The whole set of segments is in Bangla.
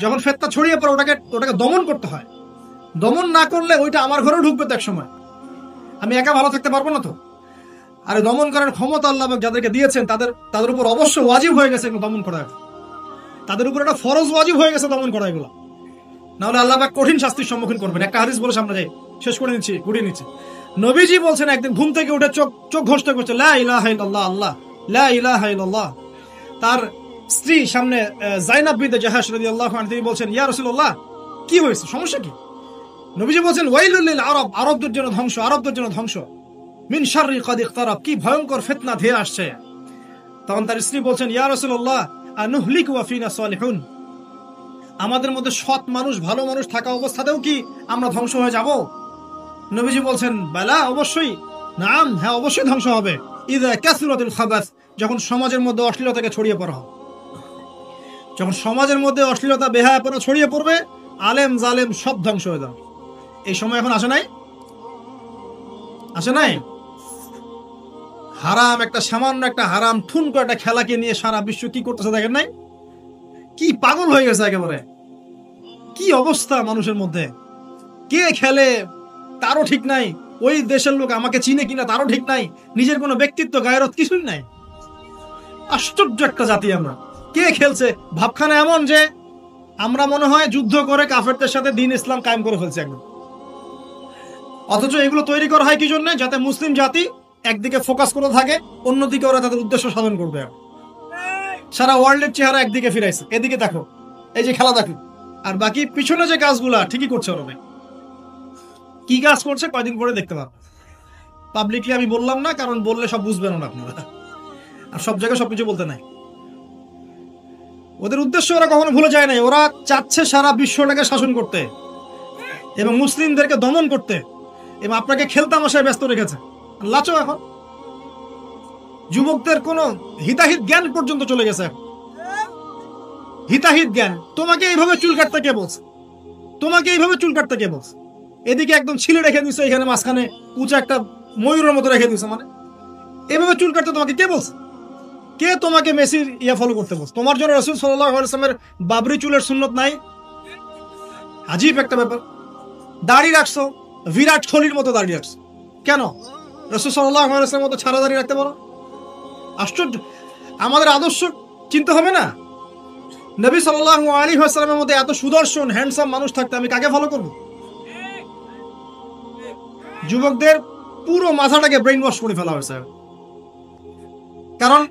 যখন ফিতনা ছড়িয়ে পড়ে ওটাকে দমন করতে হয়। দমন না করলে ওইটা আমার ঘরেও ঢুকবে তো এক সময়, আমি একা ভালো থাকতে পারবো না তো। আর দমন করার ক্ষমতা আল্লাহ যাদেরকে দিয়েছেন তাদের উপর অবশ্য ওয়াজিব হয়ে গেছে এগুলো দমন করা, তাদের উপর একটা ফরজ ওয়াজিব হয়ে গেছে দমন করা এগুলো, নাহলে আল্লাহ পাক কঠিন শাস্তির সম্মুখীন করবেন। একটা হাদিস বলে সামনে যাই, শেষ করে গুটিয়ে নিচ্ছি। নবীজি বলছেন একদিন ঘুম থেকে উঠে চোখ ঘষতে করছে লা ইলাহা ইল্লাল্লাহ, আল্লাহ লা ইলাহা ইল্লাল্লাহ। তার স্ত্রী সামনে যায়নাব বিনতে জাহাশ রাদিয়াল্লাহু আনহা, তিনি বলছেন ইয়া রাসূলুল্লাহ কি হয়েছে, সমস্যা কি? নবীজি বলছেন ওয়াইলুল লিল আরব, আরবদের জন্য ধ্বংস, আরবদের জন্য ধ্বংস। মিন শাররি কাদ ইকতারাব, কি ভয়ঙ্কর ফিতনা ধেয়ে আসছে। তখন তার স্ত্রী বলছেন ইয়া রাসূলুল্লাহ আনুহলিকু ওয়া ফিনা সালিহুন, আমাদের মধ্যে সৎ মানুষ ভালো মানুষ থাকা অবস্থাতেও কি আমরা ধ্বংস হয়ে যাব? নবীজি বলছেন বালা, অবশ্যই, নাম, হ্যাঁ অবশ্যই ধ্বংস হবে। ইযা কাসরাতুল খাবাস, যখন সমাজের মধ্যে অশ্লীলতাকে ছড়িয়ে পড়া হবে, যখন সমাজের মধ্যে অশ্লীলতা বেহায়াপনা ছড়িয়ে পড়বে, আলেম জালেম সব ধ্বংস হয়ে যাবে। এই সময় এখন আসে নাই? আসে নাই? হারাম একটা সামান্য একটা হারাম ঠুনকো একটা খেলাকে নিয়ে সারা বিশ্ব কি করতেছে দেখেন নাই? কি পাগল হয়ে গেছে একেবারে, কি অবস্থা মানুষের মধ্যে। কে খেলে তারও ঠিক নাই, ওই দেশের লোক আমাকে চিনে কিনা তারও ঠিক নাই, নিজের কোনো ব্যক্তিত্ব গায়রত কিছুই নাই। আশ্চর্য একটা জাতি আমরা। কে খেলছে ভাবখানা এমন যে আমরা মনে হয় যুদ্ধ করে কাফেরদের সাথে দ্বীন ইসলাম কায়েম করে ফেলছে একদম। অথচ এগুলো তৈরি করা হয় কি জন্য? যাতে মুসলিম জাতি একদিকে ফোকাস করে থাকে, অন্যদিকে ওরা তাদের উদ্দেশ্য সাধন করবে। সারা ওয়ার্ল্ডের চেহারা একদিকে ফিরাইছে, এদিকে দেখো, এই যে খেলা দেখো, আর বাকি পিছনে যে কাজগুলা ঠিকই করছে ওরা। কি কাজ করছে কয়দিন পরে দেখতে পাবো। পাবলিকলি আমি বললাম না, কারণ বললে সব বুঝবেন না আপনারা, আর সব জায়গায় সবকিছু বলতে নাই। ওদের উদ্দেশ্য ওরা কখনো ভুলে যায় নাই, ওরা চাচ্ছে সারা বিশ্বটাকে শাসন করতে এবং মুসলিমদেরকে দমন করতে, এবং আপনাকে খেলতামাশায় ব্যস্ত রেখেছে। লাচো এখন যুবকদের কোন হিতাহিত জ্ঞান পর্যন্ত চলে গেছে। হিতাহিত জ্ঞান, তোমাকে এইভাবে চুল কাটতে কে বলছে? তোমাকে এইভাবে চুল কাটতে কে বলছে? এদিকে একদম ছিলে রেখে দিচ্ছে, এখানে মাঝখানে উঁচা একটা ময়ূরের মতো রেখে দিচ্ছে, মানে এভাবে চুল কাটতে তোমাকে কে বলছে? কে তোমাকে মেসির ফলো করতে বলছে? তোমার জন্য রাসূল সাল্লাল্লাহু আলাইহি ওয়াসাল্লামের বাবরি চুলের সুন্নত নাই? আজীব একটা ব্যাপার। দাড়ি রাখছো, বিরাট কোহলির মতো দাড়ি রাখছো, কেন? রাসূল সাল্লাল্লাহু আলাইহি ওয়াসাল্লামের মতো ছাড়া দাড়ি রাখতে পারো? আশ্চর্য। আমাদের আদর্শ চিন্তা হবে না? নবী সাল্লাল্লাহু আলাইহি ওয়াসাল্লামের মধ্যে এত সুদর্শন হ্যান্ডসাম মানুষ থাকতে আমি কাকে ফলো করব? যুবকদের পুরো মাথাটাকে ব্রেইন ওয়াশ করে ফেলা হয়েছে, কারণ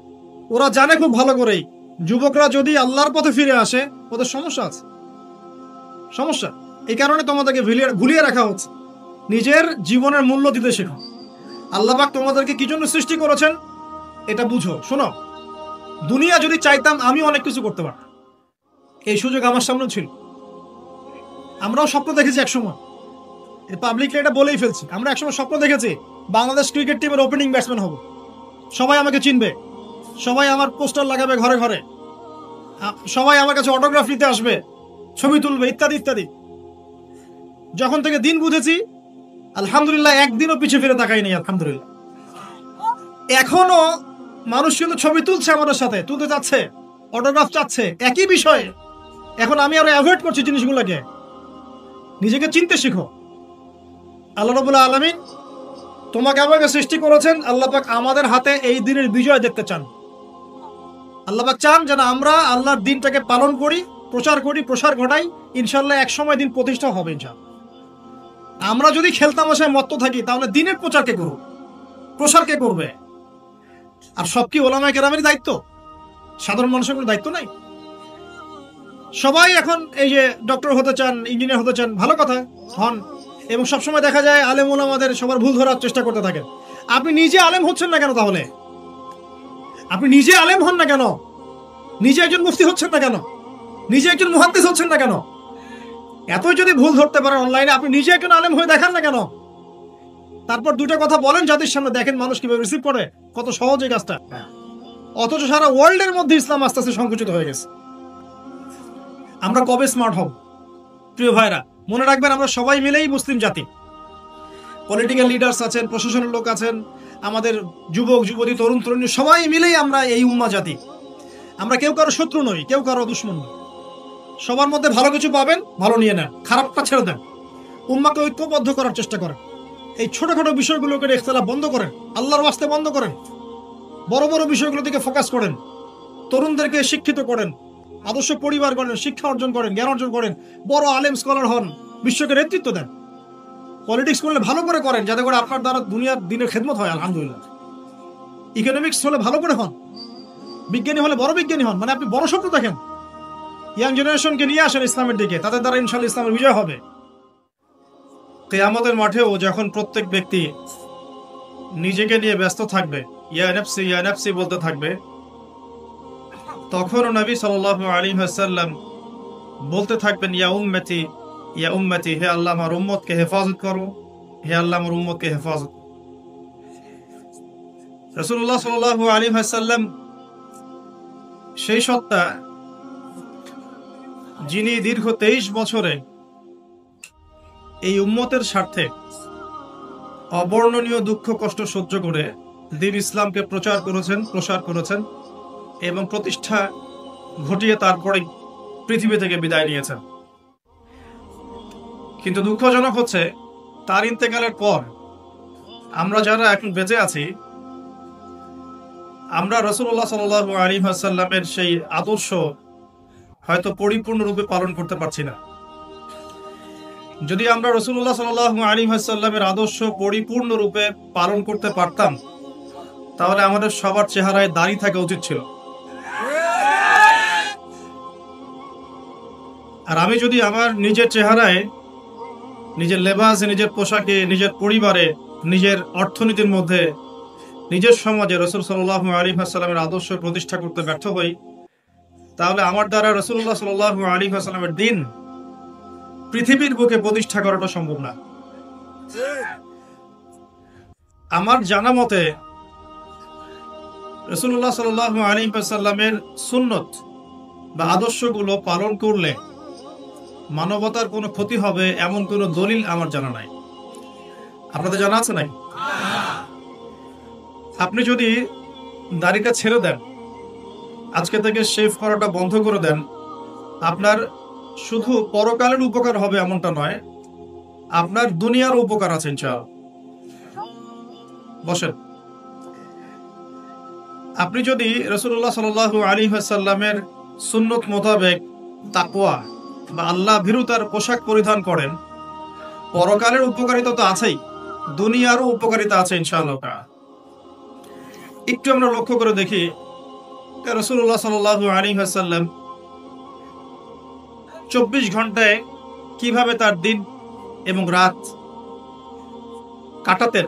ওরা জানে খুব ভালো করেই যুবকরা যদি আল্লাহর পথে ফিরে আসে ওদের সমস্যা আছে, সমস্যা। এই কারণে তোমাদেরকে ভুলিয়ে রাখা হচ্ছে। নিজের জীবনের মূল্য দিতে শেখো। আল্লাহ পাক তোমাদেরকে কি জন্য সৃষ্টি করেছেন এটা বুঝো। শোনো, দুনিয়া যদি চাইতাম আমি অনেক কিছু করতে পারতাম, এই সুযোগ আমার সামনে ছিল। আমরাও স্বপ্ন দেখেছি একসময়, পাবলিকলি এটা বলেই ফেলছি, আমরা একসময় স্বপ্ন দেখেছি বাংলাদেশ ক্রিকেট টিমের ওপেনিং ব্যাটসম্যান হব, সবাই আমাকে চিনবে, সবাই আমার পোস্টার লাগাবে ঘরে ঘরে, সবাই আমার কাছে অটোগ্রাফ নিতে আসবে, ছবি তুলবে, ইত্যাদি ইত্যাদি। যখন থেকে দিন বুঝেছি আলহামদুলিল্লাহ একদিনও পিছিয়ে ফিরে তাকাই নেই, আলহামদুলিল্লাহ। এখনো মানুষ কিন্তু ছবি তুলছে, আমাদের সাথে তুলতে চাচ্ছে, অটোগ্রাফ চাচ্ছে, একই বিষয়ে। এখন আমি আরো অ্যাভয়েড করছি জিনিসগুলোকে। নিজেকে চিনতে শিখো। আল্লাহ রাব্বুল আলামিন তোমাকে আমাকে সৃষ্টি করেছেন, আল্লাহ পাক আমাদের হাতে এই দিনের বিজয় দেখতে চান। আল্লাহ পাক চান যেন আমরা আল্লাহর দিনটাকে পালন করি, প্রচার করি, প্রসার ঘটাই। ইনশাআল্লাহ এক সময় দিন প্রতিষ্ঠা হবে ইনশাআল্লাহ। আমরা যদি খেলতামাশায় মত্ত থাকি তাহলে দিনের প্রচার কে করবে, প্রসার কে করবে? আর সব কি ওলামায়ে কেরামের দায়িত্ব? সাধারণ মানুষের কোনো দায়িত্ব নাই? সবাই এখন এই যে ডক্টর হতে চান, ইঞ্জিনিয়ার হতে চান, ভালো কথা, হন। এবং সবসময় দেখা যায় আলেম ওলামাদের সবার ভুল ধরার চেষ্টা করতে থাকেন। আপনি নিজে আলেম হচ্ছেন না কেন? তাহলে আপনি নিজে আলেম হন না কেন? নিজে একজন মুফতি হচ্ছেন না কেন? নিজে একজন মুহাদ্দিস হচ্ছেন না কেন? এতই যদি ভুল ধরতে পারেন অনলাইনে, আপনি নিজে একজন আলেম হয়ে দেখান না কেন? তারপর দুটো কথা বলেন জাতির সামনে, দেখেন মানুষ কিভাবে রিসিভ করে। কত সহজ এই কাজটা। অথচ সারা ওয়ার্ল্ডের মধ্যে ইসলাম আস্তে আস্তে সংকুচিত হয়ে গেছে। আমরা কবে স্মার্ট হব? প্রিয় ভাইরা, মনে রাখবেন আমরা সবাই মিলেই মুসলিম জাতি। পলিটিক্যাল লিডার্স আছেন, প্রশাসনের লোক আছেন, আমাদের যুবক যুবতী, তরুণ তরুণী, সবাই মিলেই আমরা এই উম্মাহ জাতি। আমরা কেউ কারো শত্রু নই, কেউ কারো দুশমন নই। সবার মধ্যে ভালো কিছু পাবেন, ভালো নিয়ে নেন, খারাপটা ছেড়ে দেন। উম্মাকে ঐক্যবদ্ধ করার চেষ্টা করেন। এই ছোটখাটো বিষয়গুলোকে ইখতিলাফ বন্ধ করেন, আল্লাহর ওয়াস্তে বন্ধ করেন। বড় বড় বিষয়গুলো দিকে ফোকাস করেন। তরুণদেরকে শিক্ষিত করেন, আদর্শ পরিবার করেন, শিক্ষা অর্জন করেন, জ্ঞান অর্জন করেন, বড় আলেম স্কলার হন, বিশ্বকে নেতৃত্ব দেন। পলিটিক্স করলে ভালো করে করেন, যাতে করে আপনার দ্বারা দুনিয়ার দিনের খেদমত হয়। আলহামদুলিল্লাহ। ইকোনমিক্স হলে ভালো করে হন, বিজ্ঞানী হলে বড় বিজ্ঞানী হন, মানে আপনি বড় স্বপ্ন দেখেন। ইয়াং জেনারেশনকে নিয়ে আসেন ইসলামের দিকে, তাদের দ্বারা ইনশাআল্লাহ ইসলামের বিজয় হবে। কিয়ামতের মাঠেও যখন প্রত্যেক ব্যক্তি নিজেকে নিয়ে ব্যস্ত থাকবে, ইয়া নাফসি বলতে থাকবে, তখন নবী সাল্লাল্লাহু আলাইহি ওয়াসাল্লাম বলতে থাকবেন, ইয়া উম্মতি, হে আল্লাহ আমার উম্মতকে হেফাজত করো, হে আল্লাহ আমার উম্মতকে হেফাজত। রাসূলুল্লাহ সাল্লাল্লাহু আলাইহি ওয়াসাল্লাম সেই সত্তা যিনি দীর্ঘ 23 বছরে এই উম্মতের স্বার্থে অবর্ণনীয় দুঃখ কষ্ট সহ্য করে দ্বীন ইসলামকে প্রসার করেছেন এবং প্রতিষ্ঠা ঘটিয়ে তারপরে পৃথিবী থেকে বিদায় নিয়েছেন। কিন্তু দুঃখজনক হচ্ছে, তার ইন্তেকালের পর আমরা যারা এখন বেঁচে আছি, আমরা রাসূলুল্লাহ সাল্লাল্লাহু আলাইহি ওয়াসাল্লামের সেই আদর্শ হয়তো পরিপূর্ণরূপে পালন করতে পারছি না। যদি আমরা রাসূলুল্লাহ সাল্লাল্লাহু আলাইহি ওয়াসাল্লামের আদর্শ পরিপূর্ণরূপে পালন করতে পারতাম, তাহলে আমাদের সবার চেহারায় দাড়ি থাকা উচিত ছিল। আর আমি যদি আমার নিজের চেহারায়, নিজের লেবাসে, নিজের পোশাকে, নিজের পরিবারে, নিজের অর্থনীতির মধ্যে, নিজের সমাজে রাসূল সাল্লাল্লাহু আলাইহি ওয়াসাল্লামের আদর্শ প্রতিষ্ঠা করতে ব্যর্থ হই, তাহলে আমার দ্বারা রাসূলুল্লাহ সাল্লাল্লাহু আলাইহি ওয়াসাল্লামের দ্বীন পৃথিবীর বুকে প্রতিষ্ঠা করাটা সম্ভব না। আমার জানা মতে রাসূলুল্লাহ সাল্লাল্লাহু আলাইহি ওয়াসাল্লামের সুন্নত বা আদর্শগুলো পালন করলে মানবতার কোনো ক্ষতি হবে এমন কোনো দলিল আমার জানা নাই। আপনাদের জানা আছে নাই? আপনি যদি দাড়িটা ছেড়ে দেন, আজকে থেকে শেভ করাটা বন্ধ করে দেন, আপনার শুধু পরকালের উপকার হবে এমনটা নয়, আপনার দুনিয়ার উপকার আছে ইনশাআল্লাহ। বসেন। আপনি যদি রাসূলুল্লাহ সাল্লাল্লাহু আলাইহি ওয়াসাল্লামের সুন্নত মোতাবেক তাকওয়া বা আল্লাহ ভীরুতার পোশাক পরিধান করেন, পরকালের উপকারিতা তো আছেই, দুনিয়ারও উপকারিতা আছে ইনশাআল্লাহ। একটু আমরা লক্ষ্য করে দেখি, রাসূলুল্লাহ সাল্লাল্লাহু আলাইহি ওয়াসাল্লাম 24 ঘন্টায় কিভাবে তার দিন এবং রাত কাটাতেন।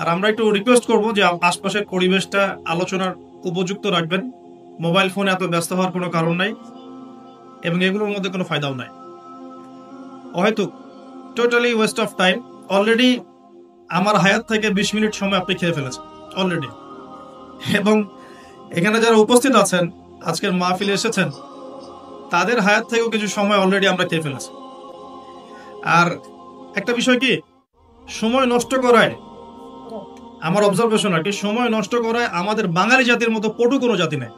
আর আমরা একটু রিকোয়েস্ট করব যে আশপাশের পরিবেশটা আলোচনার উপযুক্ত রাখবেন। মোবাইল ফোনে এত ব্যস্ত হওয়ার কোনো কারণ নাই এবং এগুলোর মধ্যে কোনো ফায়দাও নাই। হয়তো totally West of time. Already আমার হায়াত থেকে 20 মিনিট সময় আপনি খেয়ে ফেলেছেন অলরেডি। এবং এখানে যারা উপস্থিত আছেন, আজকের মাহফিলে এসেছেন, তাদের হায়াত থেকেও কিছু সময় অলরেডি আমরা খেয়ে ফেলেছি। আর একটা বিষয় কি, সময় নষ্ট করায়, আমার অবজারভেশন আর কি, সময় নষ্ট করায় আমাদের বাঙালি জাতির মতো পটু কোনো জাতি নেই।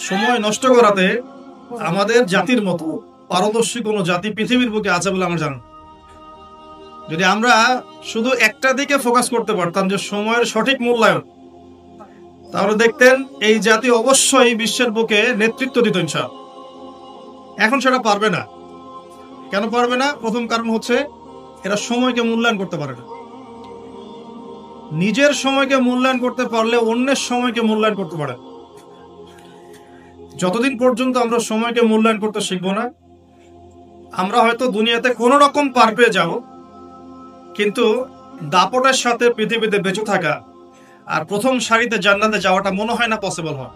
সময় নষ্ট করাতে আমাদের জাতির মতো পারদর্শী কোনো জাতি পৃথিবীর বুকে আছে বলে আমার জানা। যদি আমরা শুধু একটা দিকে ফোকাস করতে পারতাম, যে সময়ের সঠিক মূল্যায়ন, তাহলে দেখতেন এই জাতি অবশ্যই বিশ্বের বুকে নেতৃত্ব দিত ইনশাআল্লাহ। এখন সেটা পারবে না। কেন পারবে না? প্রথম কারণ হচ্ছে এরা সময়কে মূল্যায়ন করতে পারে না। নিজের সময়কে মূল্যায়ন করতে পারলে অন্যের সময়কে মূল্যায়ন করতে পারে। যতদিন পর্যন্ত আমরা সময়কে মূল্যায়ন করতে শিখবো না, আমরা হয়তো দুনিয়াতে কোনো রকম পার পেয়ে যাব, কিন্তু দাপটের সাথে পৃথিবীতে বেঁচে থাকা আর প্রথম সারিতে জান্নাতে যাওয়াটা মনে হয় না পসিবল হয়।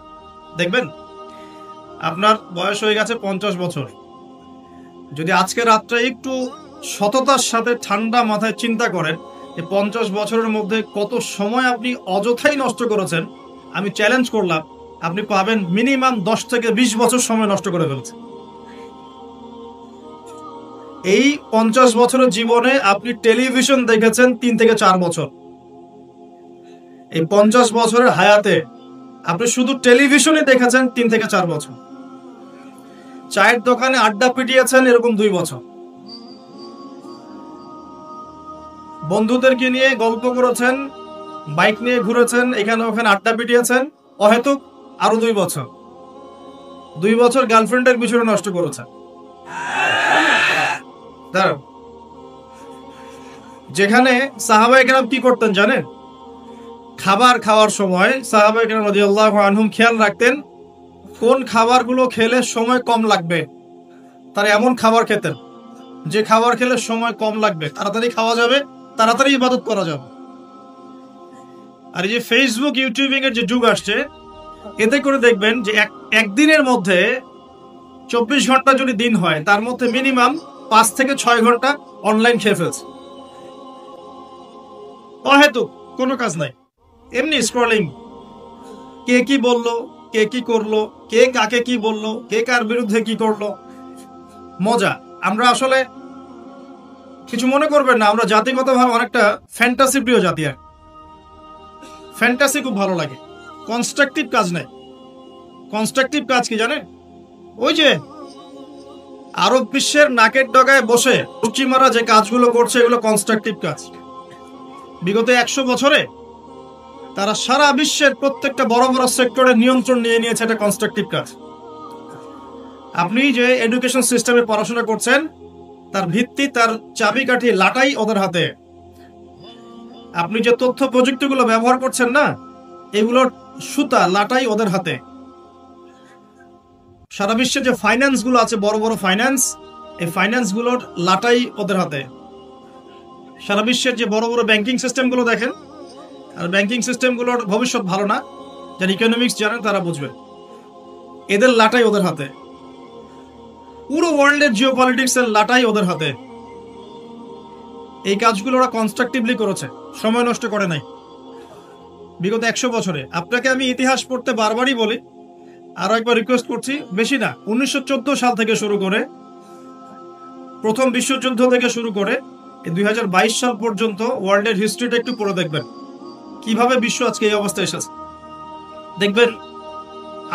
দেখবেন, আপনার বয়স হয়ে গেছে 50 বছর, যদি আজকে রাতটা একটু সততার সাথে ঠান্ডা মাথায় চিন্তা করেন যে 50 বছরের মধ্যে কত সময় আপনি অযথাই নষ্ট করেছেন, আমি চ্যালেঞ্জ করলাম, আপনি পাবেন মিনিমাম 10 থেকে 20 বছর সময় নষ্ট করে ফেলছেন। এই 50 বছরের জীবনে আপনি টেলিভিশন দেখেছেন 3 থেকে 4 বছর। এই 50 বছরের হায়াতে আপনি শুধু টেলিভিশনে দেখেছেন 3 থেকে 4 বছর। চায়ের দোকানে আড্ডা পিটিয়েছেন এরকম 2 বছর, বন্ধুদেরকে নিয়ে গল্প করেছেন, বাইক নিয়ে ঘুরেছেন, এখানে ওখানে আড্ডা পিটিয়েছেন, অহেতুক আরো 2 বছর, 2 বছর গার্লফ্রেন্ডের পিছনে নষ্ট করেছেন। যেখানে সাহাবায়ে কেরাম কি করতেন জানেন? খাবার খাওয়ার সময় সাহাবায়ে কেরাম রাদিয়াল্লাহু আনহুম খেয়াল রাখতেন কোন খাবারগুলো খেলে সময় কম লাগবে, তারা এমন খাবার খেতেন যে খাবার খেলে সময় কম লাগবে, তাড়াতাড়ি খাওয়া যাবে, তাড়াতাড়ি ইবাদত করা যাবে। আর এই যে ফেসবুক ইউটিউবিং এর যে যুগ আসছে, এতে করে দেখবেন যে একদিনের মধ্যে 24 ঘন্টা যদি দিন হয়, তার মধ্যে মিনিমাম 5 থেকে 6 ঘন্টা অনলাইন খেয়ে ফেলছে, অহেতুক কোনো কাজ নাই, এমনি স্ক্রলিং। কে কি বললো, কে কি করলো, কে কাকে কি বললো, কে কার বিরুদ্ধে কি করলো, মজা। আমরা আসলে কিছু মনে করবেন না, আমরা জাতিগতভাবে অনেকটা ফ্যান্টাসি প্রিয় জাতি। আর ফ্যান্টাসি খুব ভালো লাগে, কনস্ট্রাকটিভ কাজ নাই। কনস্ট্রাকটিভ কাজ কি জানেন? ওই যে আরব বিশ্বের নাকের ডগায় বসে পশ্চিমারা যে কাজগুলো করছে, এগুলো কনস্ট্রাকটিভ কাজ। বিগত 100 বছরে তারা সারা বিশ্বের প্রত্যেকটা বড় বড় সেক্টরের নিয়ন্ত্রণ নিয়ে নিয়েছে, এটা কনস্ট্রাকটিভ কাজ। আপনি যে এডুকেশন সিস্টেমে পড়াশোনা করছেন, তার ভিত্তি, তার চাবিকাঠি, লাটাই ওদের হাতে। আপনি যে তথ্য প্রযুক্তিগুলো ব্যবহার করছেন না, এগুলোর সুতা, লাটাই ওদের হাতে। সারা বিশ্বে যে ফাইন্যান্স গুলো আছে, বড় বড় ফাইন্যান্স, এই ফাইন্যান্স গুলোর লাটাই ওদের হাতে। সারা বিশ্বের যে বড় বড় ব্যাংকিং সিস্টেম গুলো দেখেন, আর ব্যাংকিং সিস্টেম গুলোর ভবিষ্যৎ ভালো না, যারা ইকোনমিক্স জানেন তারা বুঝবেন, এদের লাটাই ওদের হাতে। পুরো ওয়ার্ল্ডের জিও পলিটিক্স এর লাটাই ওদের হাতে। এই কাজগুলো ওরা কনস্ট্রাকটিভলি করেছে, সময় নষ্ট করে নাই বিগত 100 বছরে। আপনাকে আমি ইতিহাস পড়তে বারবারই বলি, আরো একবার রিকোয়েস্ট করছি, বেশি না, 1914 সাল থেকে শুরু করে, প্রথম বিশ্বযুদ্ধ থেকে শুরু করে 2022 সাল পর্যন্ত ওয়ার্ল্ডের হিস্ট্রিটা একটু পড়ে দেখবেন, কিভাবে বিশ্ব আজকে এই অবস্থায় এসেছে। দেখবেন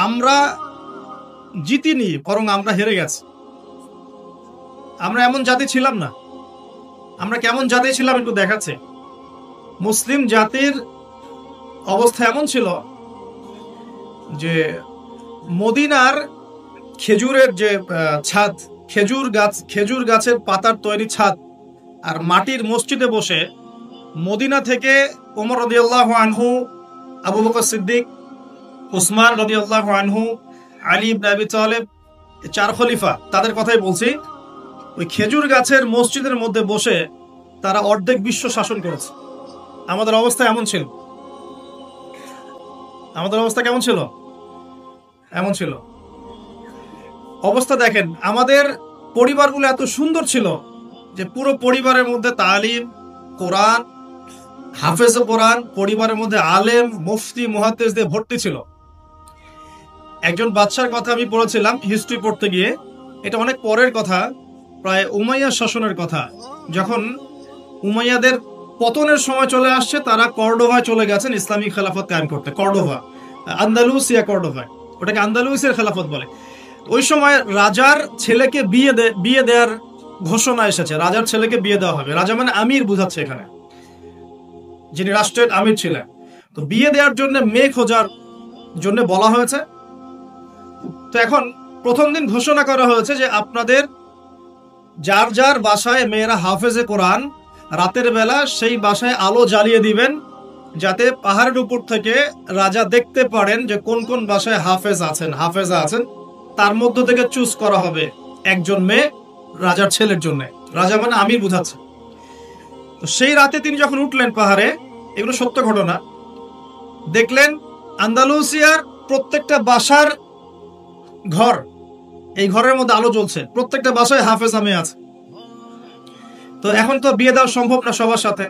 আমরা জিতিনি, বরং আমরা হেরে গেছি। আমরা এমন জাতি ছিলাম না। আমরা কেমন জাতি ছিলাম একটু দেখাচ্ছে। মুসলিম জাতির অবস্থা এমন ছিল যে মদিনার খেজুরের যে ছাদ, খেজুর গাছের পাতার তৈরি ছাদ, আর মাটির মসজিদে বসে মদিনা থেকে ওমর রাদিয়াল্লাহু আনহু, আবু বকর সিদ্দিক, উসমান রাদিয়াল্লাহু আনহু, আলী ইবনে আবি তালেব, 4 খলিফা, তাদের কথাই বলছি। ওই খেজুর গাছের মসজিদের মধ্যে বসে তারা অর্ধেক বিশ্ব শাসন করেছে। আমাদের অবস্থা এমন ছিল। আমাদের অবস্থা কেমন ছিল? এমন ছিল। অবস্থা দেখেন, আমাদের পরিবারগুলো এত সুন্দর ছিল যে পুরো পরিবারের মধ্যে তালিম, কোরআন, হাফেজ কোরআন, পরিবারের মধ্যে আলেম, মুফতি, মুহাদ্দিস দিয়ে ভর্তি ছিল। একজন বাদশার কথা আমি পড়েছিলাম হিস্ট্রি পড়তে গিয়ে, এটা অনেক পরের কথা, প্রায় উমাইয়া শাসনের কথা। যখন উমাইয়াদের পতনের সময় চলে আসছে, তারা কর্ডোভায় চলে গেছেন ইসলামিক খেলাফত কায়েম করতে। কর্ডোভা, আন্দালুসিয়া কর্ডোভা, ওটাকে আন্দালুসিয়ার খেলাফত বলে। ওই সময় রাজার ছেলেকে বিয়ে দেওয়ার ঘোষণা এসেছে, রাজার ছেলেকে বিয়ে দেওয়া হবে। রাজা মানে আমির বুঝাচ্ছে এখানে, যিনি রাষ্ট্রের আমির ছিলেন। তো বিয়ে দেওয়ার জন্য মেয়ে খোঁজার জন্য বলা হয়েছে। তো এখন প্রথম দিন ঘোষণা করা হয়েছে যে আপনাদের যার যার বাসায় মেয়েরা হাফেজে কোরআন, রাতের বেলা সেই বাসায় আলো জ্বালিয়ে দিবেন, যাতে পাহাড়ের উপর থেকে রাজা দেখতে পারেন যে কোন কোন বাসায় হাফেজা আছেন। তার মধ্য থেকে চুজ করা হবে একজন মেয়ে রাজার ছেলের জন্য। রাজা মানে আমির বুঝাচ্ছে। তো সেই রাতে তিনি যখন উঠলেন পাহাড়ে, এগুলো সত্য ঘটনা, দেখলেন আন্দালুসিয়ার প্রত্যেকটা বাসার ঘর, এই ঘরের মধ্যে আলো জ্বলছে, প্রত্যেকটা বাসায় হাফেজা মেয়ে আছে। তো এখন তো বিয়ে দেওয়া সম্ভব না সবার সাথে।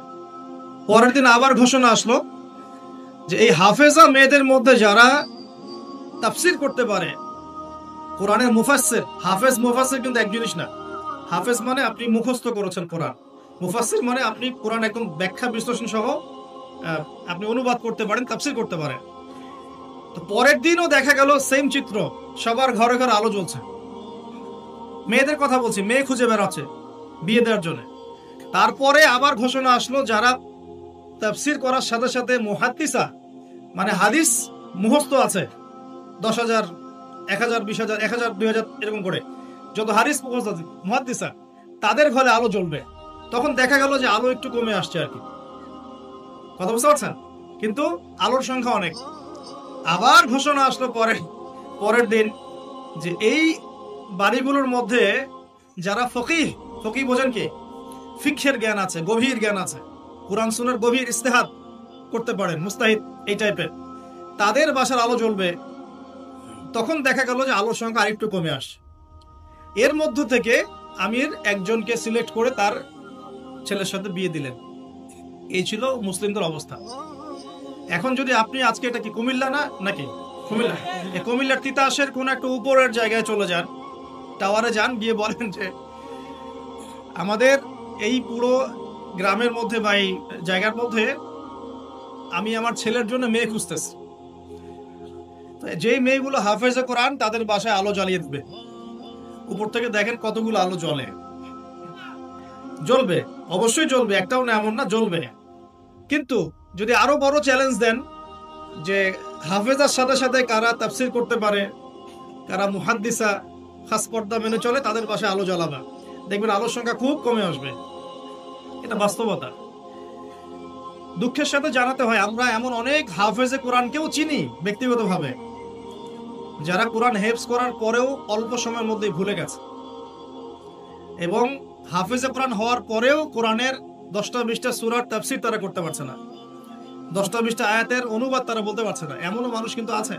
পরের দিন আবার ঘোষণা আসলো যে এই হাফেজা মেয়েদের মধ্যে যারা তাফসির করতে পারে, কোরআনের মুফাসসির, হাফেজ মুফাসসির কিন্তু এক জিনিস না। হাফেজ মানে আপনি মুখস্থ করেছেন কোরআন, মুফাসসির মানে আপনি কোরআন একদম ব্যাখ্যা বিশ্লেষণ সহ আপনি অনুবাদ করতে পারেন, তাফসির করতে পারেন। তো পরের দিনও দেখা গেল সেম চিত্র, সবার ঘরে ঘরে আলো জ্বলছে। মেয়েদের কথা বলছি, মেয়ে খুঁজে বেড়াচ্ছে বিয়ে দেওয়ার জন্য। তারপরে আবার ঘোষণা আসলো যারা তাফসির করার সাথে সাথে মুহাদ্দিসা, মানে হাদিস মুখস্থ আছে 10,000, 1,000, 20,000, 1,000, 2,000 এরকম করে যত হাদিস মুখস্থ আছে মুহাদ্দিসা, তাদের ঘরে আলো জ্বলবে। তখন দেখা গেল যে আলো একটু কমে আসছে আর কি, কথা বুঝতে পারছেন? কিন্তু আলোর সংখ্যা অনেক। আবার ঘোষণা আসলো পরের দিন যে এই বাড়িগুলোর মধ্যে যারা ফকিহ বোঝেন কি, ফিকহের জ্ঞান আছে, গভীর জ্ঞান আছে, কুরআন সুন্নাহর গভীর ইস্তেহাদ করতে পারেন, মুস্তাহিদ এই টাইপের, তাদের বাসার আলো জ্বলবে। তখন দেখা গেল যে আলোর সংখ্যা আরেকটু কমে আসে। এর মধ্য থেকে আমির একজনকে সিলেক্ট করে তার ছেলের সাথে বিয়ে দিলেন। এই ছিল মুসলিমদের অবস্থা। এখন যদি আপনি আজকে, এটা কি কুমিল্লা না নাকি? কুমিল্লা। এই কুমিল্লার তিতাসের কোন একটা উপরের জায়গায় চলে যান, টাওয়ারে যান, গিয়ে বলেন যে আমাদের এই পুরো গ্রামের মধ্যে বা এই জায়গার মধ্যে আমি আমার ছেলের জন্য মেয়ে খুঁজতেছি, যেই মেয়েগুলো হাফেজে কোরআন তাদের বাসায় আলো জ্বালিয়ে দেবে। উপর থেকে দেখেন কতগুলো আলো জ্বলবে, অবশ্যই জ্বলবে, একটাও না এমন না, জ্বলবে। কিন্তু যদি আরো বড় চ্যালেঞ্জ দেন যে হাফেজার সাথে সাথে কারা তাফসির করতে পারে, কারা মুহাদ্দিসা খাস পর্দা মেনে চলে, তাদের বাসায় আলো জ্বালাবে, দেখবেন আলোর সংখ্যা খুব কমে আসবে। এটা বাস্তবতা। দুঃখের সাথে জানাতে হয় আমরা এমন অনেক হাফেজে কোরআনকেও চিনি ব্যক্তিগতভাবে, যারা কোরআন হেফজ করার পরেও অল্প সময়ের মধ্যেই ভুলে গেছে, এবং হাফেজে কোরআন হওয়ার পরেও কোরআনের 10টা-20টা সূরার তাফসীর তারা করতে পারছে না, 10টা-20টা আয়াতের অনুবাদ তারা বলতে পারছে না, এমনও মানুষ কিন্তু আছে।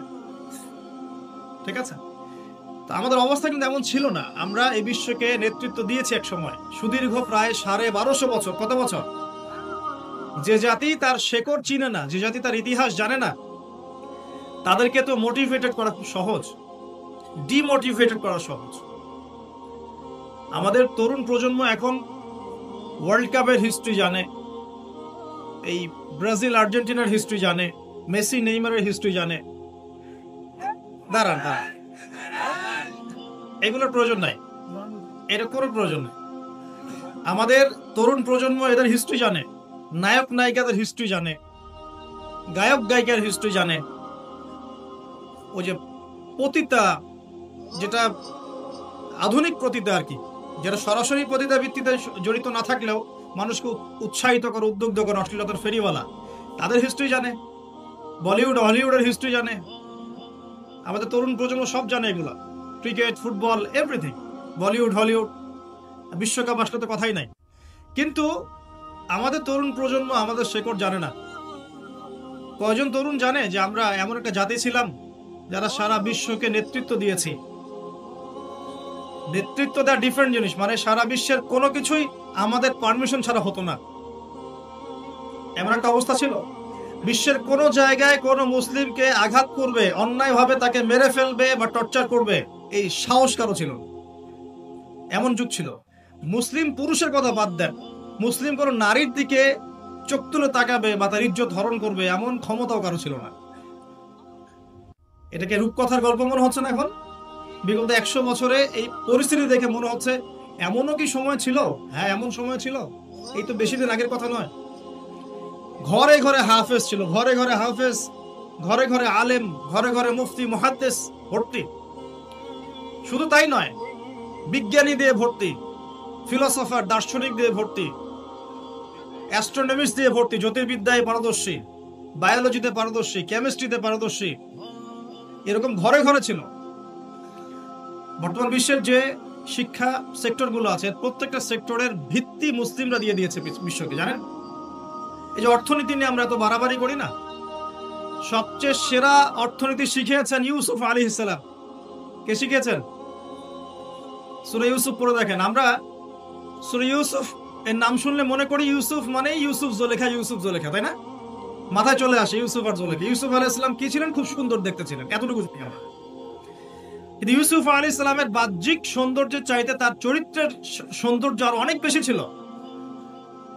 ঠিক আছে? তো আমাদের অবস্থা কিন্তু এমন ছিল না। আমরা এই বিশ্বকে নেতৃত্ব দিয়েছি এক সময়, সুদীর্ঘ প্রায় 1250 বছর। কত বছর? যে জাতি তার শেকড় চিনে না, যে জাতি তার ইতিহাস জানে না, তাদেরকে তো মোটিভেটেড করা খুব সহজ, ডিমোটিভেটেড করা সহজ। আমাদের তরুণ প্রজন্ম এখন ওয়ার্ল্ড কাপের হিস্ট্রি জানে, এই ব্রাজিল আর্জেন্টিনার হিস্ট্রি জানে, মেসি নেইমারের হিস্ট্রি জানে। দাঁড়ান, এগুলোর প্রয়োজন নাই, এর কোনো প্রয়োজন নেই। আমাদের তরুণ প্রজন্ম এদের হিস্ট্রি জানে, নায়ক নায়িকাদের হিস্ট্রি জানে, গায়ক গায়িকার হিস্ট্রি জানে। ওই যে পতিতা, যেটা আধুনিক পতিতা আর কি, যেটা সরাসরি পতিতা ভিত্তিতে জড়িত না থাকলেও মানুষকে উৎসাহিত করে, উদ্বুদ্ধ করে, অশ্লীলতার ফেরিওয়ালা, তাদের হিস্ট্রি জানে। বলিউড হলিউডের হিস্ট্রি জানে। আমাদের তরুণ প্রজন্ম সব জানে এগুলা, cricket, football, everything. Bollywood Hollywood, বিশ্বকাপ আসলে তো কথাই নাই। কিন্তু আমাদের তরুণ প্রজন্ম আমাদের শেকড় জানে না। কয়জন তরুণ জানে যে আমরা এমন একটা জাতি ছিলাম যারা সারা বিশ্বকে নেতৃত্ব দিয়েছি? নেতৃত্ব দেওয়া ডিফারেন্ট জিনিস, মানে সারা বিশ্বের কোনো কিছুই আমাদের পারমিশন ছাড়া হতো না, এমন একটা অবস্থা ছিল। বিশ্বের কোনো জায়গায় কোনো মুসলিমকে আঘাত করবে, অন্যায়ভাবে তাকে মেরে ফেলবে বা টর্চার করবে, এই সাহস কারো ছিল, এমন যুগ ছিল। মুসলিম পুরুষের কথা বাদ দেন, মুসলিম কোনো নারীর দিকে চোখ তুলে তাকাবে বা তার ইজ্জত হরণ করবে এমন ক্ষমতাও কারো ছিল না। এটাকে রূপকথার গল্প মনে হচ্ছে না এখন? বিগত 100 বছরে এই পরিস্থিতি দেখে মনে হচ্ছে এমনও কি সময় ছিল? হ্যাঁ, এমন সময় ছিল, এই তো বেশি দিন আগের কথা নয়। ঘরে ঘরে হাফেজ ছিল, ঘরে ঘরে হাফেজ, ঘরে ঘরে আলেম, ঘরে ঘরে মুফতি মুহাদ্দিস ভর্তি। শুধু তাই নয়, বিজ্ঞানী দিয়ে ভর্তি, ফিলোসফার দার্শনিক দিয়ে ভর্তি, অ্যাস্ট্রোনমিস্ট দিয়ে ভর্তি, জ্যোতির্বিদ্যায় পারদর্শী, বায়োলজিতে পারদর্শী, কেমিস্ট্রিতে পারদর্শী, এরকম ঘরে ঘরে ছিল। বর্তমান বিশ্বের যে শিক্ষা সেক্টরগুলো আছে, প্রত্যেকটা সেক্টরের ভিত্তি মুসলিমরা দিয়ে দিয়েছে বিশ্বকে, জানেন? এই যে অর্থনীতি নিয়ে আমরা এত বাড়াবাড়ি করি না, সবচেয়ে সেরা অর্থনীতি শিখিয়েছেন ইউসুফ আলাইহিস সালাম। কে শিখিয়েছেন? সূরা ইউসুফ পড়ে দেখেন। আমরা সূরা ইউসুফ এর নাম শুনলে মনে করি ইউসুফ মানে ইউসুফ জুলেখা, তাই না? মাথায় চলে আসে ইউসুফ আর জুলেখা। ইউসুফ আলাইহিস সালাম কি ছিলেন? খুব সুন্দর দেখতে ছিলেন, এতটুকু জানি আমরা। কিন্তু ইউসুফ আলাইহিস সালামের বাহ্যিক সৌন্দর্যের চাইতে তার চরিত্রের সৌন্দর্য আর অনেক বেশি ছিল।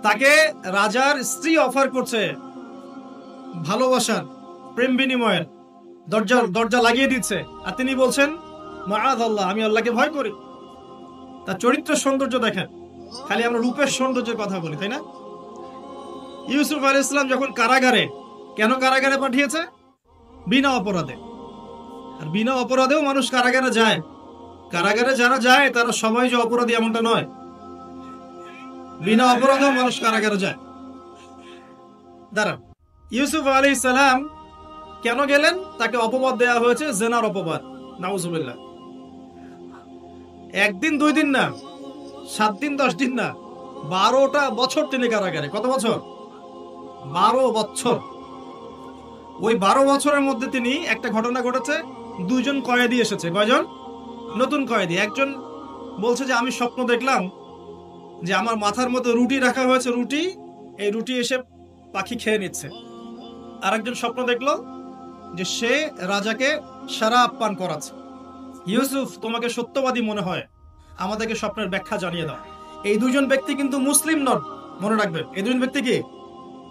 তাকে রাজার স্ত্রী অফার করছে ভালোবাসার, প্রেম বিনিময়ের, দরজা লাগিয়ে দিচ্ছে, আর তিনি বলছেন মাআযাল্লাহ, আমি আল্লাহকে ভয় করি। তার চরিত্র সৌন্দর্য দেখেন। খালি আমরা রূপের সৌন্দর্যের কথা বলি, তাই না? ইউসুফ আলাইহিস সালাম যখন কারাগারে, কেন কারাগারে পাঠিয়েছে? বিনা অপরাধে। আর বিনা অপরাধেও মানুষ কারাগারে যায়। কারাগারে যারা যায় তারা সবাই যে অপরাধী এমনটা নয়। বিনা অপরাধেও মানুষ কারাগারে যায়। দাঁড়ান, ইউসুফ আলাইহিস সালাম কেন গেলেন? তাকে অপবাদ দেয়া হয়েছে, জেনার অপবাদ। নাউজুবিল্লাহ। একদিন দুই দিন না, 7 দিন 10 দিন না, 12টা বছর তিনি কারাগারে। কত বছর? 12 বছর। ওই 12 বছরের মধ্যে তিনি একটা ঘটনা ঘটেছে, 2 জন কয়েদি এসেছে। কয়জন? নতুন কয়েদি। একজন বলছে যে আমি স্বপ্ন দেখলাম যে আমার মাথার মধ্যে রুটি রাখা হয়েছে, রুটি, এই রুটি এসে পাখি খেয়ে নিচ্ছে। আরেকজন স্বপ্ন দেখলো যে সে রাজাকে শরাব পান করাচ্ছে। ইউসুফ, তোমাকে সত্যবাদী মনে হয়, আমাদেরকে স্বপ্নের ব্যাখ্যা জানিয়ে দাও। এই 2 জন ব্যক্তি কিন্তু মুসলিম নন, মনে রাখবেন। এই 2 জন ব্যক্তি কি?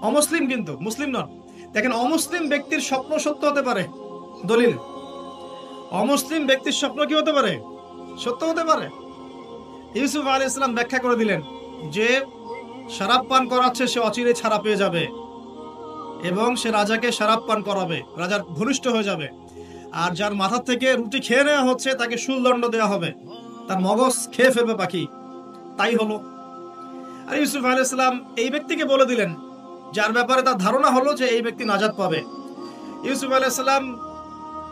অমুসলিম, কিন্তু মুসলিম নন। দেখেন, অমুসলিম ব্যক্তির স্বপ্ন সত্য হতে পারে। দলিল, অমুসলিম ব্যক্তির স্বপ্ন কি হতে পারে? সত্য হতে পারে। ইউসুফ আলাইহিস সালাম ব্যাখ্যা করে দিলেন যে শরাব পান করাচ্ছে সে অচিরেই ছাড়া পেয়ে যাবে এবং সে রাজাকে শরাব পান করাবে, রাজার ঘনিষ্ঠ হয়ে যাবে। আর যার মাথা থেকে রুটি খেয়ে নেওয়া হচ্ছে তাকে শুলদণ্ড দেওয়া হবে, তার মগজ খেয়ে ফেলবে পাখি। তাই হলো। আর ইউসুফ আলাইহিস সালাম এই ব্যক্তিকে বলে দিলেন যার ব্যাপারে তার ধারণা হলো যে এই ব্যক্তি নাজাত পাবে। ইউসুফ আলাইহিস সালাম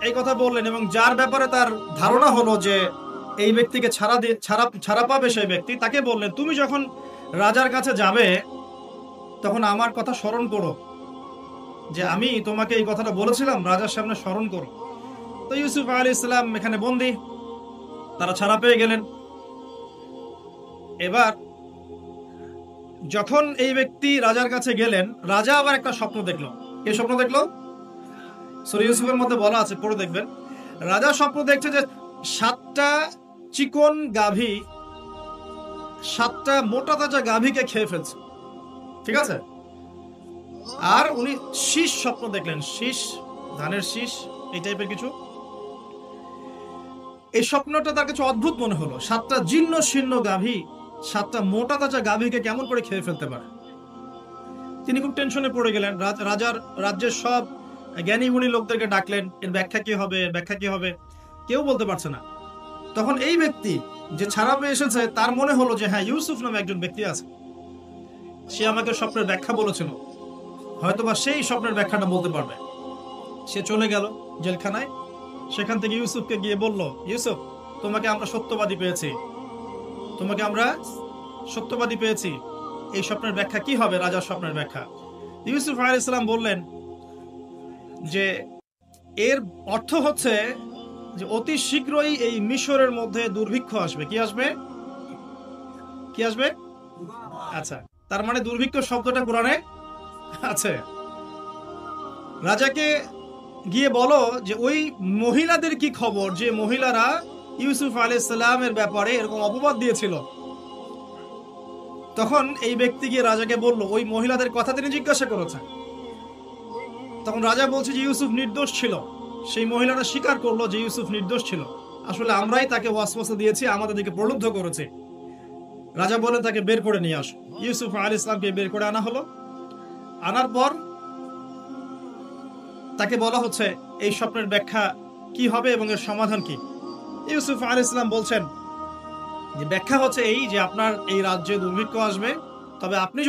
এই কথা বললেন এবং যার ব্যাপারে তার ধারণা হলো যে এই ব্যক্তিকে ছাড়া পাবে সেই ব্যক্তি, তাকে বললেন তুমি যখন রাজার কাছে যাবে তখন আমার কথা স্মরণ করো, যে আমি তোমাকে এই কথাটা বলেছিলাম, রাজার সামনে স্মরণ করো। তো ইউসুফ আলাইহিস সালাম এখানে বন্দী, তারা ছাড়া পেয়ে গেলেন। এবার যখন এই ব্যক্তি রাজার কাছে গেলেন, রাজা আবার একটা স্বপ্ন দেখলো। এই স্বপ্ন দেখলো সূরা ইউসুফের মধ্যে বলা আছে, পড়ে দেখবেন। রাজা স্বপ্ন দেখছে যে 7টা চিকন গাভী 7টা মোটা তাজা গাভীকে খেয়ে ফেলছে। ঠিক আছে? আর উনি শীষ স্বপ্ন দেখলেন, শীষ, ধানের শীষ, এই টাইপের কিছু। এই স্বপ্নটা তার কাছে অদ্ভুত মনে হলো। 7টা জীর্ণ শীর্ণ গাভী 7টা মোটা তাজা গাভীকে কেমন করে খেয়ে ফেলতে পারে? তিনি খুব টেনশনে পড়ে গেলেন। রাজ্যের সব জ্ঞানী গুণী লোকদেরকে ডাকলেন, এর ব্যাখ্যা কি হবে, ব্যাখ্যা কি হবে, কেউ বলতে পারছে না। তখন এই ব্যক্তি যে ছাড়া পেয়ে এসেছে তার মনে হলো যে হ্যাঁ, ইউসুফ নামে একজন ব্যক্তি আছে, সে আমাকে স্বপ্নের ব্যাখ্যা বলেছিল, হয়তোবা সেই স্বপ্নের ব্যাখ্যাটা বলতে পারবে। সে চলে গেল জেলখানায়। সেখান থেকে ইউসুফকে গিয়ে বলল, ইউসুফ, তোমাকে আমরা সত্যবাদী পেয়েছি, তোমাকে আমরা সত্যবাদী পেয়েছি, এই স্বপ্নের ব্যাখ্যা কি হবে, রাজার স্বপ্নের ব্যাখ্যা। ইউসুফ আলাইহিস সালাম বললেন যে এর অর্থ হচ্ছে যে অতি শীঘ্রই এই মিশরের মধ্যে দুর্ভিক্ষ আসবে। কি আসবে? কি আসবে? আচ্ছা, তার মানে দুর্ভিক্ষ শব্দটা কোরআনে আছে। রাজাকে গিয়ে বলো যে ওই মহিলাদের কি খবর, যে মহিলারা ইউসুফ আলাইহিস সালামের ব্যাপারে এরকম অপবাদ দিয়েছিল। তখন এই ব্যক্তি গিয়ে রাজাকে বলল, ওই মহিলাদের কথা তিনি জিজ্ঞাসা করেছেন। তখন রাজা বলছে যে ইউসুফ নির্দোষ ছিল। সেই মহিলারা স্বীকার করলো যে ইউসুফ নির্দোষ ছিল, আসলে আমরাই তাকে ওয়াসওয়াসা দিয়েছি, আমাদেরকে প্রলুব্ধ করেছে। রাজা বলেন তাকে বের করে নিয়ে আসো। ইউসুফ আলাইহিস সালামকে বের করে আনা হলো। আনার পর তাকে বলা হচ্ছে এই স্বপ্নের ব্যাখ্যা কি হবে এবং এর সমাধান কি। ইউসুফ আলাইহিস সালাম বলছেন যে ব্যাখ্যা হচ্ছে এই যে আপনার এই রাজ্যে দুর্ভিক্ষ আসবে, তবে আপনি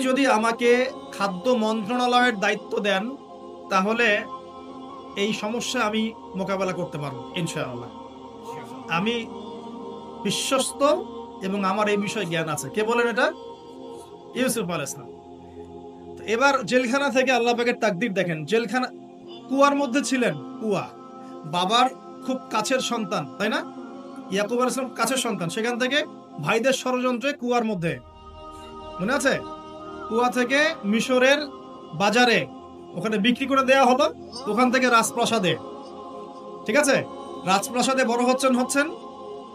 যদি আমাকে খাদ্য মন্ত্রণালয়ের দায়িত্ব দেন তাহলে এই সমস্যা আমি মোকাবেলা করতে পারবো ইনশাআল্লাহ। আমি বিশ্বস্ত এবং আমার এই বিষয়ে জ্ঞান আছে। কে বলেন এটা? ইউসুফ আলাইহিস সালাম। এবার জেলখানা থেকে আল্লাহ পাকের তাকদীর দেখেন। জেলখানা, কুয়ার মধ্যে ছিলেন, কুয়া, বাবার খুব কাছের সন্তান, তাই না? ইয়াকুব আলাইহিস সালাম কাছের সন্তান। সেখান থেকে ভাইদের ষড়যন্ত্রে কুয়ার মধ্যে, মনে আছে? কুয়া থেকে মিশরের বাজারে ওখানে বিক্রি করে দেয়া হলো, ওখান থেকে রাজপ্রাসাদে, ঠিক আছে, রাজপ্রাসাদে বড় হচ্ছেন।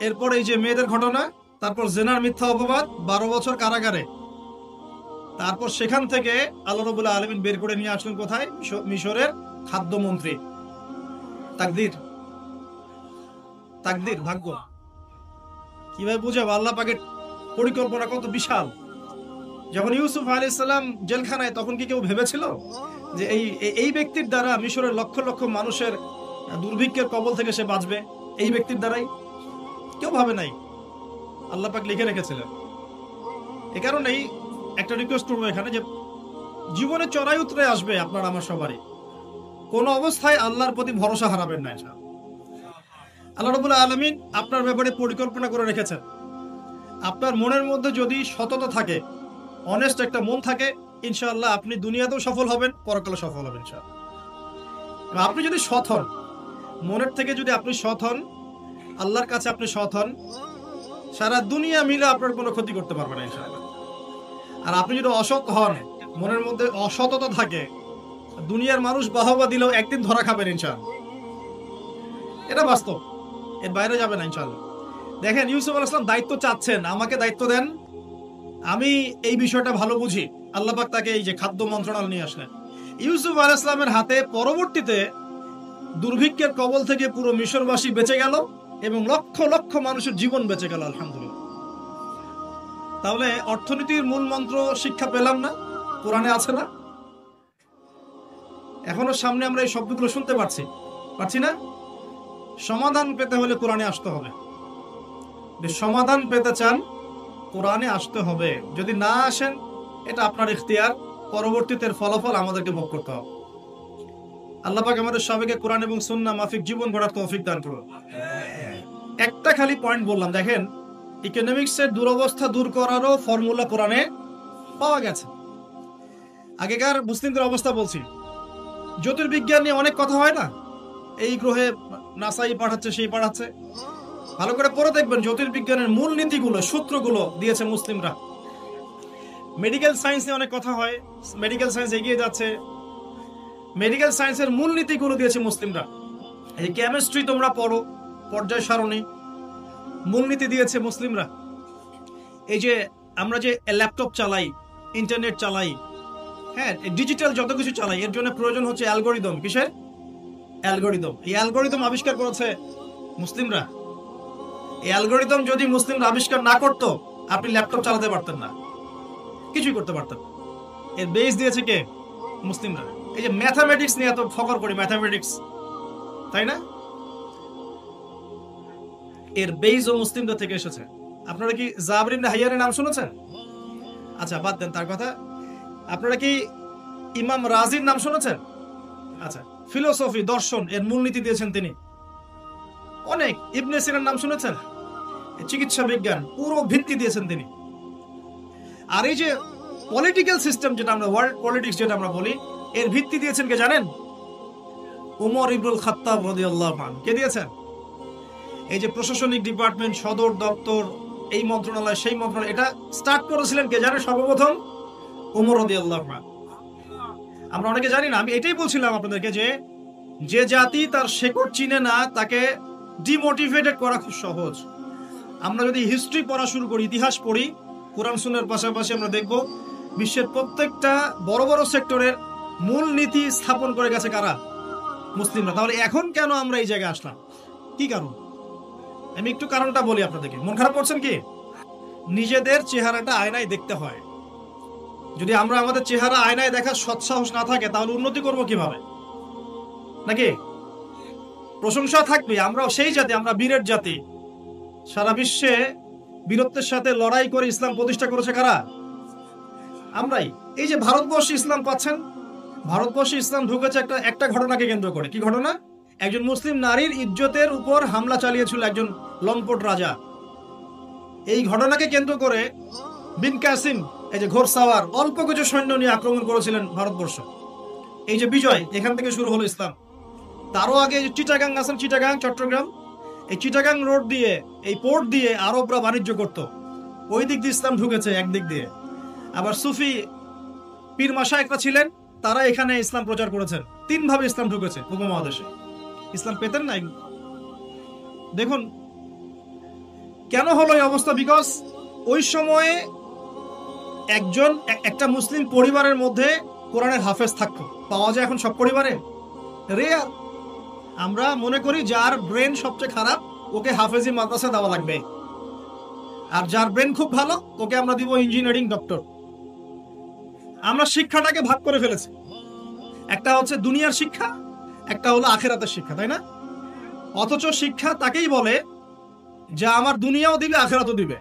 এরপর এই যে মেয়েদের ঘটনা, তারপর জেনার মিথ্যা অপবাদ, 12 বছর কারাগারে। তারপর সেখান থেকে আল্লাহ রাব্বুল আলামিন বের করে নিয়ে আসলেন কোথায়? মিশরের খাদ্যমন্ত্রী। তাকদীর, ভাগ্য। কিভাবে বুঝাবো আল্লাহ পাকের পরিকল্পনা কত বিশাল। যখন ইউসুফ আলাইহিস সালাম জেলখানায়, তখন কি কেউ ভেবেছিল যে এই ব্যক্তির দ্বারা মিশরের লক্ষ লক্ষ মানুষের দুর্ভিক্ষের কবল থেকে সে বাঁচবে? এই ব্যক্তির দ্বারাই? কেউ ভাবে নাই। আল্লাহ পাক লিখে রেখেছিলেন। এ কারণেই একটা রিকোয়েস্ট করবো এখানে, যে জীবনে চড়াই উতরে আসবে আপনার আমার সবারই, কোন অবস্থায় আল্লাহর প্রতি ভরসা হারাবেন না। আল্লাহ রাব্বুল আলামিন আপনার ব্যাপারে পরিকল্পনা করে রেখেছেন। আপনার মনের মধ্যে যদি সততা থাকে, অনেস্ট একটা মন থাকে, ইনশাআল্লাহ আপনি দুনিয়াতেও সফল হবেন, পরকালে সফল হবেন ইনশাআল্লাহ। আপনি যদি সৎ হন, মনের থেকে যদি আপনি সৎ হন, আল্লাহর কাছে আপনি সৎ হন, সারা দুনিয়া মিলে আপনার কোনো ক্ষতি করতে পারবে না ইনশাআল্লাহ। আর আপনি যদি অসৎ হন, মনের মধ্যে অসততা থাকে, দুনিয়ার মানুষ বাহবা দিলেও একদিন ধরা খাবেন ইনশাআল্লাহ। এটা বাস্তব, এর বাইরে যাবে না ইনশাআল্লাহ। দেখেন, ইউসুফ আলাইহিস সালাম দায়িত্ব চাচ্ছেন, আমাকে দায়িত্ব দেন, আমি এই বিষয়টা ভালো বুঝি। আল্লাহ পাক তাকে এই যে খাদ্য মন্ত্রণালয় নিয়ে আসলেন। ইউসুফ আলাইহিস সালামের হাতে পরবর্তীতে দুর্ভিক্ষের কবল থেকে পুরো মিশরবাসী বেঁচে গেল এবং লক্ষ লক্ষ মানুষের জীবন বেঁচে গেল, আলহামদুলিল্লাহ। তাহলে অর্থনীতির মূল মন্ত্র শিক্ষা পেলাম না? কোরআনে আছে না? এখনো সামনে আমরা এই শব্দগুলো শুনতে পারছি না? সমাধান পেতে হলে কোরআনে আসতে হবে। সমাধান পেতে চান, কোরআনে আসতে হবে। যদি না আসেন, এটা আপনার ইখতিয়ার, পরবর্তীতে ফলাফল আমাদেরকে ভোগ করতে হবে। আল্লাহ পাক আমাদের সবাইকে কোরআন এবং সুন্নাহ মাফিক জীবন গড়ার তৌফিক দান করুন। একটা খালি পয়েন্ট বললাম, দেখেন, ইকোনমিক্সের দুরবস্থা দূর করারও ফর্মুলা কোরআনে পাওয়া গেছে। আগেকার মুসলিমদের অবস্থা বলছি, জ্যোতির্বিজ্ঞান নিয়ে অনেক কথা হয় না, এই গ্রহে নাসাই পাঠাচ্ছে, সেই পাঠাচ্ছে। ভালো করে পড়ে দেখবেন, জ্যোতির্বিজ্ঞানের মূল নীতিগুলো, সূত্রগুলো দিয়েছে মুসলিমরা। মেডিকেল সায়েন্স নিয়ে অনেক কথা হয়, মেডিকেল সায়েন্স এগিয়ে যাচ্ছে, মেডিকেল সায়েন্সের মূল নীতিগুলো দিয়েছে মুসলিমরা। এই কেমিস্ট্রি তোমরা পড়ো, পর্যায় সারণী, মূলনীতি দিয়েছে মুসলিমরা। এই যে আমরা যে ল্যাপটপ চালাই, ইন্টারনেট চালাই, হ্যাঁ, ডিজিটাল যত কিছু চালাই, এর জন্য প্রয়োজন হচ্ছে অ্যালগোরিদম। কিসের অ্যালগোরিদম? এই অ্যালগোরিদম আবিষ্কার করেছে মুসলিমরা। এই অ্যালগোরিদম যদি মুসলিমরা আবিষ্কার না করতো, আপনি ল্যাপটপ চালাতে পারতেন না, কিছুই করতে পারতেন। এর বেস দিয়েছে কে? মুসলিমরা। এই যে ম্যাথামেটিক্স নিয়ে এত ফকর করি, ম্যাথামেটিক্স, তাই না? এর বেসও মুসলিমদের থেকে এসেছে। আপনারা কি জাবর ইবনে হাইয়ানের নাম শুনেছেন? আচ্ছা, বাদ দেন তার কথা। আপনারা কি ইমাম রাজির নাম শুনেছেন? আচ্ছা, ফিলোসফি, দর্শন, এর মূলনীতি দিয়েছেন তিনি অনেক। ইবনে সিনার নাম শুনেছেন? চিকিৎসা বিজ্ঞান, পুরো ভিত্তি দিয়েছেন তিনি। আর এই যে পলিটিক্যাল সিস্টেম, যেটা আমরা ওয়ার্ল্ড পলিটিক্স যেটা আমরা বলি, এর ভিত্তি দিয়েছেন কে জানেন? ওমর ইবনুল খাত্তাব রাদিয়াল্লাহু আনহু। কে দিয়েছেন? এই যে প্রশাসনিক ডিপার্টমেন্ট, সদর দপ্তর, এই মন্ত্রণালয়, সেই মন্ত্রণালয়, এটা স্টার্ট করেছিলেন কে জানেন? সর্বপ্রথম ওমর রাদিয়াল্লাহু আনহু। আমরা অনেকে জানি না। আমি এটাই বলছিলাম আপনাদেরকে, যে জাতি তার শেকড় চিনে না, তাকে ডিমোটিভেটেড করা খুব সহজ। আমরা যদি হিস্ট্রি পড়া শুরু করি, ইতিহাস পড়ি, কোরআন সুন্নাহর পাশাপাশি আমরা দেখব বিশ্বের প্রত্যেকটা বড় বড় সেক্টরের মূল নীতি স্থাপন করে গেছে কারা? মুসলিমরা। তাহলে এখন কেন আমরা এই জায়গায় আসলাম? কি কারণ? আমি একটু কারণটা বলি আপনাদেরকে। মন খারাপ করছেন কি? নিজেদের চেহারাটা আয়নায় দেখতে হয়। যদি আমরা আমাদের চেহারা আয়নায় দেখার সৎসাহস না থাকে, তাহলে উন্নতি করব কিভাবে? নাকি প্রশংসা থাকবে? আমরাও সেই জাতি, আমরা বীরের জাতি। সারা বিশ্বে বীরত্বের সাথে লড়াই করে ইসলাম প্রতিষ্ঠা করেছে কারা? আমরাই। এই যে ভারতবর্ষে ইসলাম পাচ্ছেন, ভারতবর্ষে ইসলাম ঢুকেছে একটা ঘটনাকে কেন্দ্র করে। কি ঘটনা? একজন মুসলিম নারীর ইজ্জতের উপর হামলা চালিয়েছিল একজন লম্পট রাজা। এই ঘটনাকে কেন্দ্র করে বিন কাসিম, এই যে ঘোড়সাওয়ার, অল্প কিছু সৈন্য নিয়ে আক্রমণ করেছিলেন ভারতবর্ষ। এই যে বিজয়, এখান থেকে শুরু হলো ইসলাম। তারও আগে চিটাগাং আছেন, চিটাগাং, চট্টগ্রাম, এই চিটাগাং রোড দিয়ে, এই পোর্ট দিয়ে আরবরা বাণিজ্য করত। ওই দিক দিয়ে ইসলাম ঢুকেছে একদিক দিয়ে। আবার সুফি পীর মাশায়েখরা ছিলেন, তারা এখানে ইসলাম প্রচার করেছেন। তিন ভাবে ইসলাম ঢুকেছে উপমহাদেশে। ইসলাম পেতেন নাই। দেখুন কেন হলো এই অবস্থা। বিকজ ওই সময়ে একটা মুসলিম পরিবারের মধ্যে কোরআনের হাফেজ থাকতো। পাওয়া যায় এখন সব পরিবারে? রেয়ার। আমরা মনে করি যার ব্রেন সবচেয়ে খারাপ, ওকে হাফেজি মাদ্রাসা দেওয়া লাগবে। কিন্তু এরকম না। কোরআনের হাফেজ থাকতো, কোরআনের হাফেজ থাকতো, কোরআনের হাফেজ থাকতো। 3 ভাবে ইসলাম ঢুকেছে। 1 হলো ইসলাম পেতেন নাই। 2 হলো ইসলাম পেতেন নাই। 3 হলো ইসলাম পেতেন নাই। আর যার ব্রেন খুব ভালো ওকে আমরা দিব ইঞ্জিনিয়ারিং ডক্টর। আমরা শিক্ষাটাকে ভাগ করে ফেলেছি, একটা হচ্ছে দুনিয়ার শিক্ষা, একটা হলো আখিরাতের শিক্ষা, তাই না? অথচ শিক্ষা তাকেই বলে যা আমার দুনিয়াও দিবে আখিরাতও দিবে,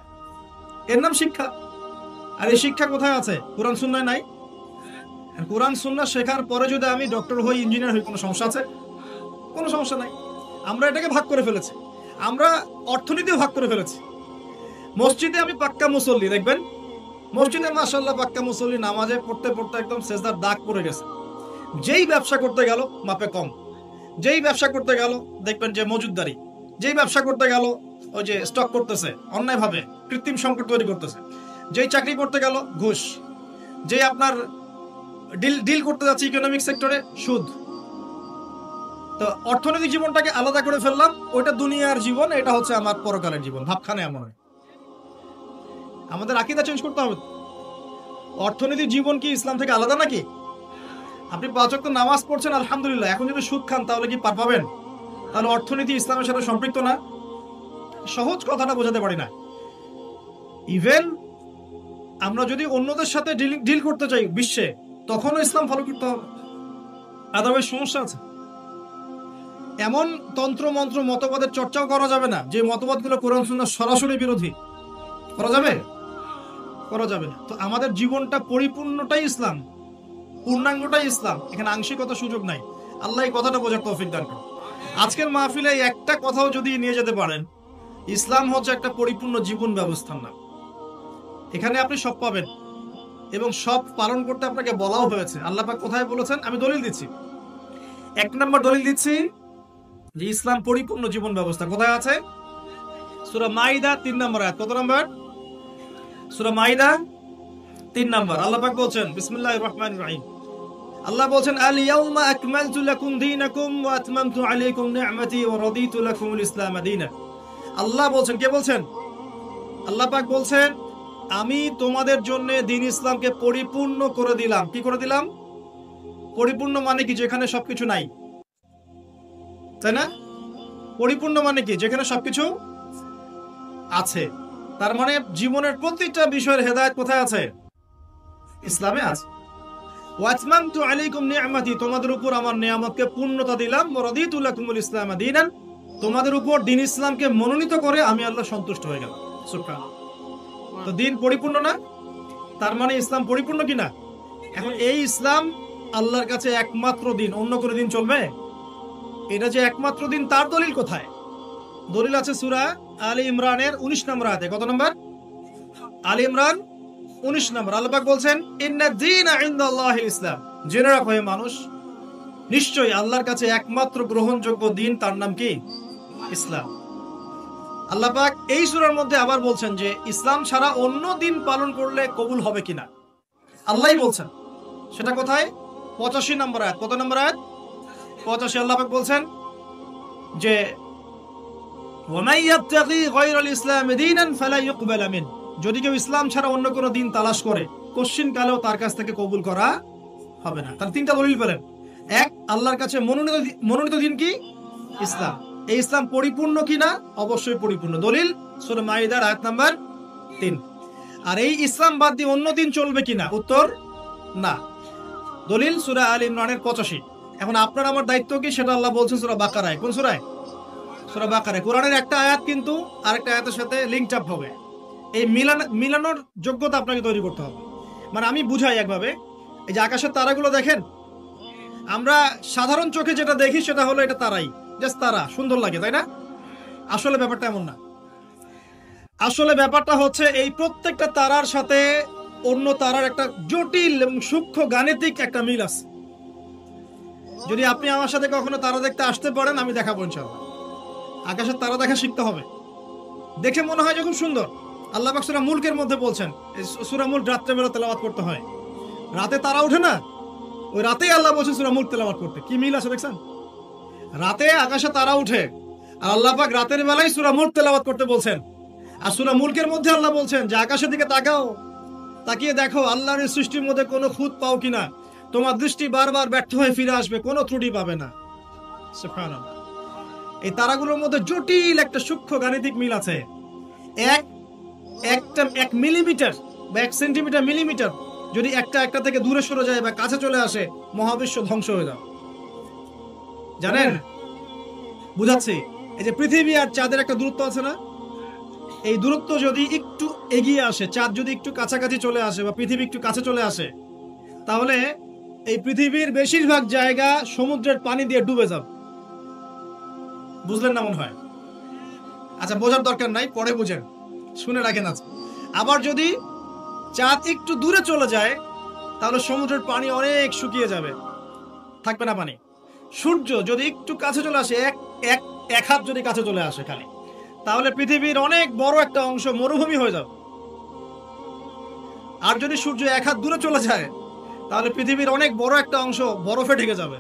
এর নাম শিক্ষা। আর এই শিক্ষা কোথায় আছে? কোরআন সুন্নায় নাই। কোরআন সুন্নাহ শেখার পরে যদি আমি ডক্টর হই, ইঞ্জিনিয়ার হই, কোনো সমস্যা আছে? কোনো সমস্যা নাই। আমরা এটাকে ভাগ করে ফেলেছি। আমরা অর্থনীতিও ভাগ করে ফেলেছি। মসজিদে আমি পাক্কা মুসল্লি, দেখবেন মসজিদে মাশাআল্লাহ পাক্কা মুসল্লি, নামাজে পড়তে পড়তে একদম সেজদার দাগ পড়ে গেছে। যেই ব্যবসা করতে গেল মাপে কম, যেই ব্যবসা করতে গেল দেখবেন যে মজুদদারি, যেই ব্যবসা করতে গেল ওই যে স্টক করতেছে অন্যায়ভাবে, কৃত্রিম সংকট তৈরি করতেছে, যেই চাকরি করতে গেল ঘুষ, যেই আপনার ডিল করতে যাচ্ছে ইকোনমিক সেক্টরে সুদ। তো অর্থনৈতিক জীবনটাকে আলাদা করে ফেললাম, ওইটা দুনিয়ার জীবন, এটা হচ্ছে আমার পরকালের জীবন। ভাবখানে এমন হয়। আমাদের আকীদা চেঞ্জ করতে হবে। অর্থনৈতিক জীবন কি ইসলাম থেকে আলাদা নাকি? আপনি 5 ওয়াক্ত নামাজ পড়ছেন আলহামদুলিল্লাহ, এখন যদি সুদ খান তাহলে কি পার পাবেন? তাহলে অর্থনীতি ইসলামের সাথে সম্পৃক্ত না। সহজ কথাটা বোঝাতে পারি না। ইভেন আমরা যদি অন্যদের সাথে ডিল করতে চাই বিশ্বে, তখনও ইসলাম ফলো করতে হবে, আদারওয়াইজ সমস্যা আছে। এমন তন্ত্র মন্ত্র মতবাদের চর্চাও করা যাবে না যে মতবাদগুলো কোরআন সুন্নাহ সরাসরি বিরোধী। করা যাবে? করা যাবে না। তো আমাদের জীবনটা পরিপূর্ণটাই ইসলাম, পূর্ণাঙ্গটাই ইসলাম, এখানে আংশিকতা সুযোগ নাই। আল্লাহ এই কথাটা বোঝার তৌফিক দান করুন। আজকের মাহফিলে একটা কথাও যদি নিয়ে যেতে পারেন, ইসলাম হচ্ছে একটা পরিপূর্ণ জীবন ব্যবস্থার নাম। এখানে আপনি সব পাবেন এবং সব পালন করতে আপনাকে বলাও হয়েছে। আল্লাহ পাক কোথায় বলেছেন? আমি দলিল দিচ্ছি। 1 নম্বর দলিল দিচ্ছি যে ইসলাম পরিপূর্ণ জীবন ব্যবস্থা। কোথায় আছে? সূরা মাইদা 3 নম্বর আয়াত। কত নম্বর? সূরা মাইদা 3 নম্বর। আল্লাহ পাক বলছেন, বিসমিল্লাহির রহমানির রহিম, আল্লাহ বলছেন, আল ইয়াউমা আকমালতু লাকুম দীনাকুম ওয়া আতমামতু আলাইকুম নি'মাতি ওয়া রাদিতু লাকুমুল ইসলাম দীনা। আল্লাহ বলছেন, কে বলছেন? আল্লাহ পাক বলছেন, আমি তোমাদের জন্য দ্বীন ইসলামকে পরিপূর্ণ করে দিলাম। কি করে দিলাম? পরিপূর্ণ মানে কি? যেখানে সবকিছু নাই, তাই না? পরিপূর্ণ মানে কি? যেখানে সবকিছু আছে। তার মানে জীবনের প্রতিটা বিষয়ের হেদায়েত কোথায় আছে? ইসলামে আছে। ওয়া আতমামতু আলাইকুম নি'মাতি, তোমাদের উপর আমার নিয়ামতকে পূর্ণতা দিলাম। ওয়া রাদিতু লাকুমুল ইসলাম দীনান, তোমাদের উপর দ্বীন ইসলামকে মনোনীত করে আমি আল্লাহ সন্তুষ্ট হয়ে গেলাম। সুবহানাল্লাহ। তো দ্বীন পরিপূর্ণ না? তার মানে ইসলাম পরিপূর্ণ কিনা? এখন এই ইসলাম আল্লাহর কাছে একমাত্র দিন, অন্য কোনো দিন চলবে? এটা যে একমাত্র দিন, তার দলিল কোথায়? দলিল আছে সূরা আলে ইমরানের 19 নম্বর আয়াতে। কত নম্বর? আলে ইমরান 19 নম্বর। আল্লাহ পাক বলছেন, ইন্নাদ দীনা ইনদাল্লাহিল ইসলাম, জেনে রাখো হে মানুষ, নিশ্চয়ই আল্লাহর কাছে একমাত্র গ্রহণযোগ্য দিন, তার নাম কি? ইসলাম। আল্লাহ পাক এই সূরার মধ্যে আবার বলছেন যে ইসলাম ছাড়া অন্য দিন পালন করলে কবুল হবে কিনা, আল্লাহই বলছেন। সেটা কোথায়? 85 নম্বর আয়াত। কত নম্বর আয়াত? 85। আল্লাহ পাক বলছেন যে ওয়ামাই ইয়াবতাগি গায়রাল ইসলাম দীনান ফালা ইউকবাল মিন, যদি কেউ ইসলাম ছাড়া অন্য কোনো দিন তালাশ করে, কোশ্চিন কালেও তার কাছ থেকে কবুল করা হবে না। তার 3টা দলিল পেলেন। 1, আল্লাহর কাছে মনোনীত দিন কি? ইসলাম। এই ইসলাম পরিপূর্ণ কিনা? অবশ্যই পরিপূর্ণ। দলিল সূরা মাইদার আয়াত নাম্বার 3। আর এই ইসলাম বাদ দিয়ে অন্য দিন চলবে কিনা? উত্তর না। দলিল সূরা আলে ইমরানের 85। এখন আপনার আমার দায়িত্ব কি সেটা আল্লাহ বলছেন সূরা বাকারায়। কোন সূরায়? সূরা বাকারায়। কোরআনের একটা আয়াত কিন্তু আরেকটা আয়াতের সাথে লিংক আপ হবে। এই মিলানোর যোগ্যতা আপনাকে তৈরি করতে হবে। মানে আমি বুঝাই একভাবে, এই যে আকাশের তারাগুলো দেখেন, আমরা সাধারণ চোখে যেটা দেখি সেটা হলো এটা তারাই, জাস্ট তারা, সুন্দর লাগে, তাই না? আসলে ব্যাপারটা এমন না। আসলে ব্যাপারটা হচ্ছে এই প্রত্যেকটা তারার সাথে অন্য তারার একটা জটিল এবং সূক্ষ্ম গাণিতিক একটা মিল আছে। যদি আপনি আমার সাথে কখনো তারা দেখতে আসতে পারেন, আমি দেখাবো ইনশাআল্লাহ। আকাশের তারা দেখা শিখতে হবে। দেখে মনে হয় যে খুব সুন্দর। আল্লাহ পাক সূরা মুলকের মধ্যে বলছেন, সূরা মুলক রাত্রেবেলা তেলাওয়াত করতে হয়। রাতে তারা ওঠে না, ওই রাতেই আল্লাহ বলছেন সূরা মুলক তেলাওয়াত করতে। কি মিল আছে দেখছেন? রাতে আকাশে তারা উঠে, আর আল্লাহ পাক রাতের বেলায় সূরা মুলক তেলাওয়াত করতে বলছেন। আর সূরা মুলকের মধ্যে আল্লাহ বলছেন যে আকাশের দিকে তাকাও, তাকিয়ে দেখো আল্লাহর সৃষ্টির মধ্যে কোনো খুঁত পাও কিনা। তোমার দৃষ্টি বারবার ব্যর্থ হয়ে ফিরে আসবে, কোনো ত্রুটি পাবে না। সুবহানাল্লাহ। এই তারাগুলোর মধ্যে জটিল একটা সূক্ষ্ম গাণিতিক মিল আছে। 1, এক মিলিমিটার বা 1 সেন্টিমিটার মিলিমিটার যদি একটা থেকে দূরে সরে যায় বা কাছে চলে আসে, মহাবিশ্ব ধ্বংস হয়ে যাবে। জানেন, বুঝাচ্ছি, এই যে পৃথিবী আর চাঁদের একটা দূরত্ব আছে না, এই দূরত্ব যদি একটু এগিয়ে আসে, চাঁদ যদি একটু কাছাকাছি চলে আসে বা পৃথিবী একটু কাছে চলে আসে, তাহলে এই পৃথিবীর বেশিরভাগ জায়গা সমুদ্রের পানি দিয়ে ডুবে যাবে। বুঝলেন না মনে হয়? আচ্ছা, বোঝার দরকার নাই, পরে বুঝেন, শুনে রাখেন। আজ আবার যদি চাঁদ একটু দূরে চলে যায়, তাহলে সমুদ্রের পানি অনেক শুকিয়ে যাবে, থাকবে না পানি। সূর্য যদি একটু কাছে চলে আসে, এক হাত যদি কাছে চলে আসে খালি, তাহলে পৃথিবীর অনেক বড় একটা অংশ মরুভূমি হয়ে যাবে। আর যদি সূর্য 1 হাত দূরে চলে যায়, তাহলে পৃথিবীর অনেক বড় একটা অংশ বরফে ঢেকে যাবে।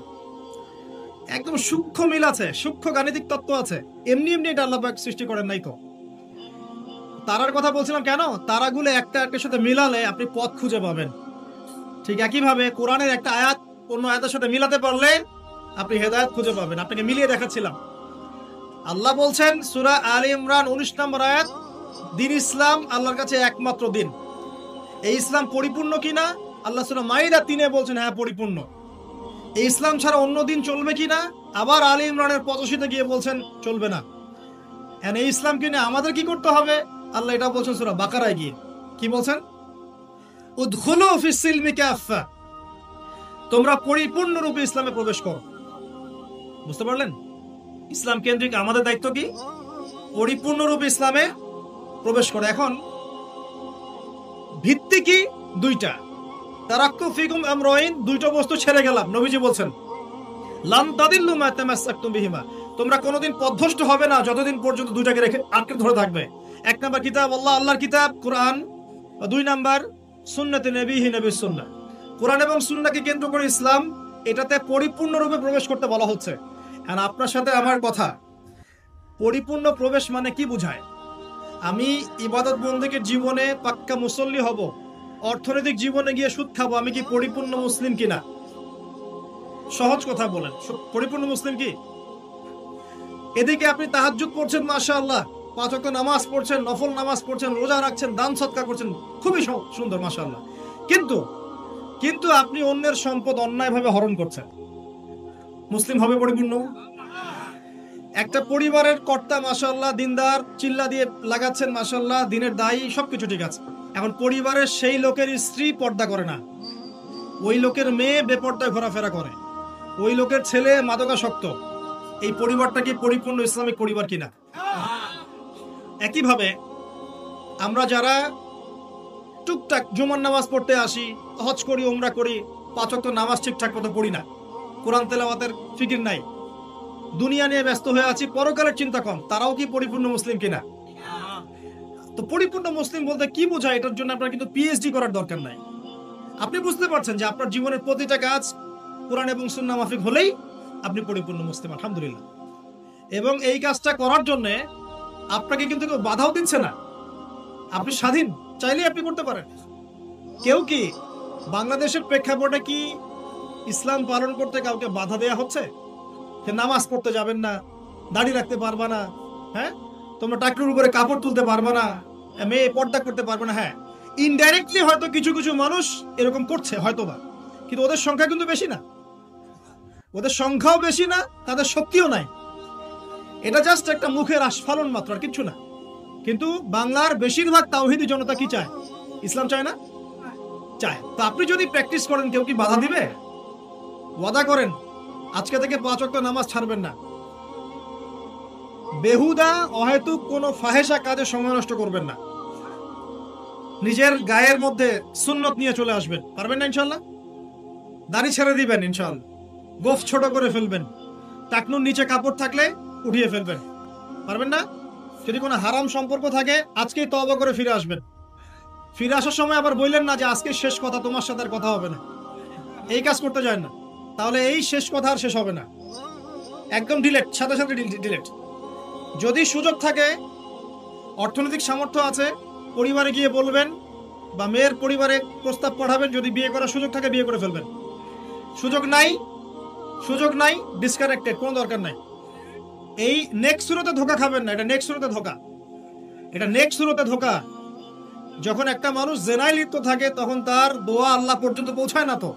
একদম সূক্ষ্ম মিল আছে, সূক্ষ্ম গাণিতিক তত্ত্ব আছে। এমনি এমনি এটা আল্লাহ পাক সৃষ্টি করেন নাই তো। তারার কথা বলছিলাম কেন? তারাগুলো একটা একটার সাথে মিলালে আপনি পথ খুঁজে পাবেন। ঠিক একইভাবে কোরআনের একটা আয়াত অন্য আয়াতের সাথে মিলাতে পারলে আপনি হেদায়েত খুঁজে পাবেন। আপনাকে মিলিয়ে দেখাচ্ছিলাম। আল্লাহ বলছেন সূরা আলে ইমরান 19 নম্বর আয়াত, দিন ইসলাম আল্লাহর কাছে একমাত্র দিন। এই ইসলাম পরিপূর্ণ কিনা? আল্লাহ সূরা মাইদা 3-এ বলছেন হ্যাঁ পরিপূর্ণ। এই ইসলাম ছাড়া অন্য দিন চলবে কিনা? আবার আলে ইমরানের 85-তে গিয়ে বলছেন চলবে না। এই ইসলাম কিনে আমাদের কি করতে হবে? আল্লাহ এটা বলছেন সূরা বাকারায় গিয়ে। কি বলছেন? উদখুলু ফিস সিলমি কাফা, তোমরা পরিপূর্ণরূপে ইসলামে প্রবেশ করো। বুঝতে পারলেন? ইসলাম কেন্দ্রিক আমাদের দায়িত্ব কি? পরিপূর্ণরূপে ইসলামে প্রবেশ করো। এখন ভিত্তি কি? দুইটা। তারাক্কু ফিকুম আমরাইন, দুইটা বস্তু ছেড়ে গেলাম। নবীজি বলছেন লান তাদিল্লু মা তামাসসাকতুম বিহিমা, তোমরা কোনোদিন পথভ্রষ্ট হবে না যতদিন পর্যন্ত দুইটাকে রেখে আঁকড়ে ধরে থাকবে। 1 নাম্বার কিতাব আল্লাহ, আল্লাহর কিতাব কোরআন, 2 নাম্বার সুন্নাতে নবীহি, নবীর সুন্নাহ। কোরআন এবং সুন্নাহকে কেন্দ্র করে ইসলাম, এটাতে পরিপূর্ণরূপে প্রবেশ করতে বলা হচ্ছে। আর আপনার সাথে আমার কথা, পরিপূর্ণ প্রবেশ মানে কি বোঝায়? আমি ইবাদত বন্দেগীর জীবনে পাক্কা মুসল্লি হব, অর্থনৈতিক জীবনে গিয়ে সুদ খাবো, আমি কি পরিপূর্ণ মুসলিম কিনা? সহজ কথা বলেন, পরিপূর্ণ মুসলিম কি? এদিকে আপনি তাহাজ্জুদ পড়ছেন, মাশাআল্লাহ, 5 ওয়াক্ত নামাজ পড়ছেন, নফল নামাজ পড়ছেন, রোজা রাখছেন, দান সদকা করছেন, খুবই সুন্দর, মাশাআল্লাহ। কিন্তু আপনি অন্যের সম্পদ অন্যায়ভাবে হরণ করছেন, মুসলিম হবে পরিপূর্ণ? একটা পরিবারের কর্তা, মাশাআল্লাহ, দিনদার, চিল্লা দিয়ে লাগাচ্ছেন, মাশাআল্লাহ, দিনের দায়ী, সবকিছু ঠিক আছে। এখন পরিবারের সেই লোকের স্ত্রী পর্দা করে না, ওই লোকের মেয়ে বেপর্দায় ঘোরাফেরা করে, ওই লোকের ছেলে মাদকাসক্ত, এই পরিবারটা কি পরিপূর্ণ ইসলামিক পরিবার কিনা? একইভাবে আমরা যারা টুকটাক জুমার নামাজ পড়তে আসি, হজ করি, উমরা করি, 5 ওয়াক্ত নামাজ ঠিকঠাক মতো পড়ি না, কোরআন তেলাওয়াতের ফিকির নাই, দুনিয়া নিয়ে ব্যস্ত হয়ে আছি, পরকালের চিন্তা কম, তারাও কি পরিপূর্ণ মুসলিম কিনা? তো পরিপূর্ণ মুসলিম বলতে কি বোঝায়, এটার জন্য আপনার কিন্তু পিএইচডি করার দরকার নাই। আপনি বুঝতে পারছেন যে আপনার জীবনের প্রতিটা কাজ কোরআন এবং সুন্নাহ মাফিক হলেই আপনি পরিপূর্ণ মুসলিম, আলহামদুলিল্লাহ। এবং এই কাজটা করার জন্য আপনাকে কিন্তু কেউ বাধাও দিচ্ছে না, আপনি স্বাধীন, চাইলেই আপনি করতে পারেন। কেউ কি বাংলাদেশের প্রেক্ষাপটে কি ইসলাম পালন করতে কাউকে বাধা দেয়া হচ্ছে? নামাজ পড়তে যাবেন না, দাড়ি রাখতে পারবা না, হ্যাঁ, তোমরা টাকলুর উপরে কাপড় তুলতে পারবা না, মেয়ে পর্দা করতে পারবে না। হ্যাঁ, ইনডাইরেক্টলি হয়তো কিছু কিছু মানুষ এরকম করছে হয়তোবা, কিন্তু ওদের সংখ্যা কিন্তু বেশি না, ওদের সংখ্যাও বেশি না, তাদের শক্তিও নাই। এটা জাস্ট একটা মুখের আস্ফালন মাত্র, আর কিচ্ছু না। কিন্তু বাংলার বেশিরভাগ তাওহীদি জনতা কি চায়? ইসলাম চায় না? চায়। তো আপনি যদি প্র্যাকটিস করেন, কেউ কি বাধা দিবে? ওয়াদা করেন আজকে থেকে 5 ওয়াক্ত নামাজ ছাড়বেন না, বেহুদা অহেতুক কোনো ফাহেসা কাজে সময় নষ্ট করবেন না, নিজের গায়ের মধ্যে সুন্নত নিয়ে চলে আসবেন, পারবেন না ইনশাআল্লাহ? দাড়ি ছেড়ে দিবেন ইনশাআল্লাহ, গোফ ছোট করে ফেলবেন, টাকনুর নিচে কাপড় থাকলে উঠিয়ে ফেলবেন, পারবেন না? যদি কোনো হারাম সম্পর্ক থাকে আজকেই তওবা করে ফিরে আসবেন। ফিরে আসার সময় আবার বললেন না যে আজকে শেষ কথা, তোমার সাথে আর কথা হবে না, এই কাজ করতে যায় না, তাহলে এই শেষ কথা আর শেষ হবে না, একদম ডিলেট, সাথে সাথে ডিলেট। যদি সুযোগ থাকে, অর্থনৈতিক সামর্থ্য আছে, পরিবারে গিয়ে বলবেন বা মেয়ের পরিবারে প্রস্তাব পাঠাবেন, যদি বিয়ে করার সুযোগ থাকে বিয়ে করে ফেলবেন। সুযোগ নাই, ডিসকানেক্টেড, কোনো দরকার নাই। এই নেক্সট সুরতে ধোকা খাবেন না, এটা নেক্সট সুরতে ধোকা, এটা নেক্সট সুরতে ধোকা। যখন একটা মানুষ জেনায় লিপ্ত থাকে তখন তার দোয়া আল্লাহ পর্যন্ত পৌঁছায় না তো।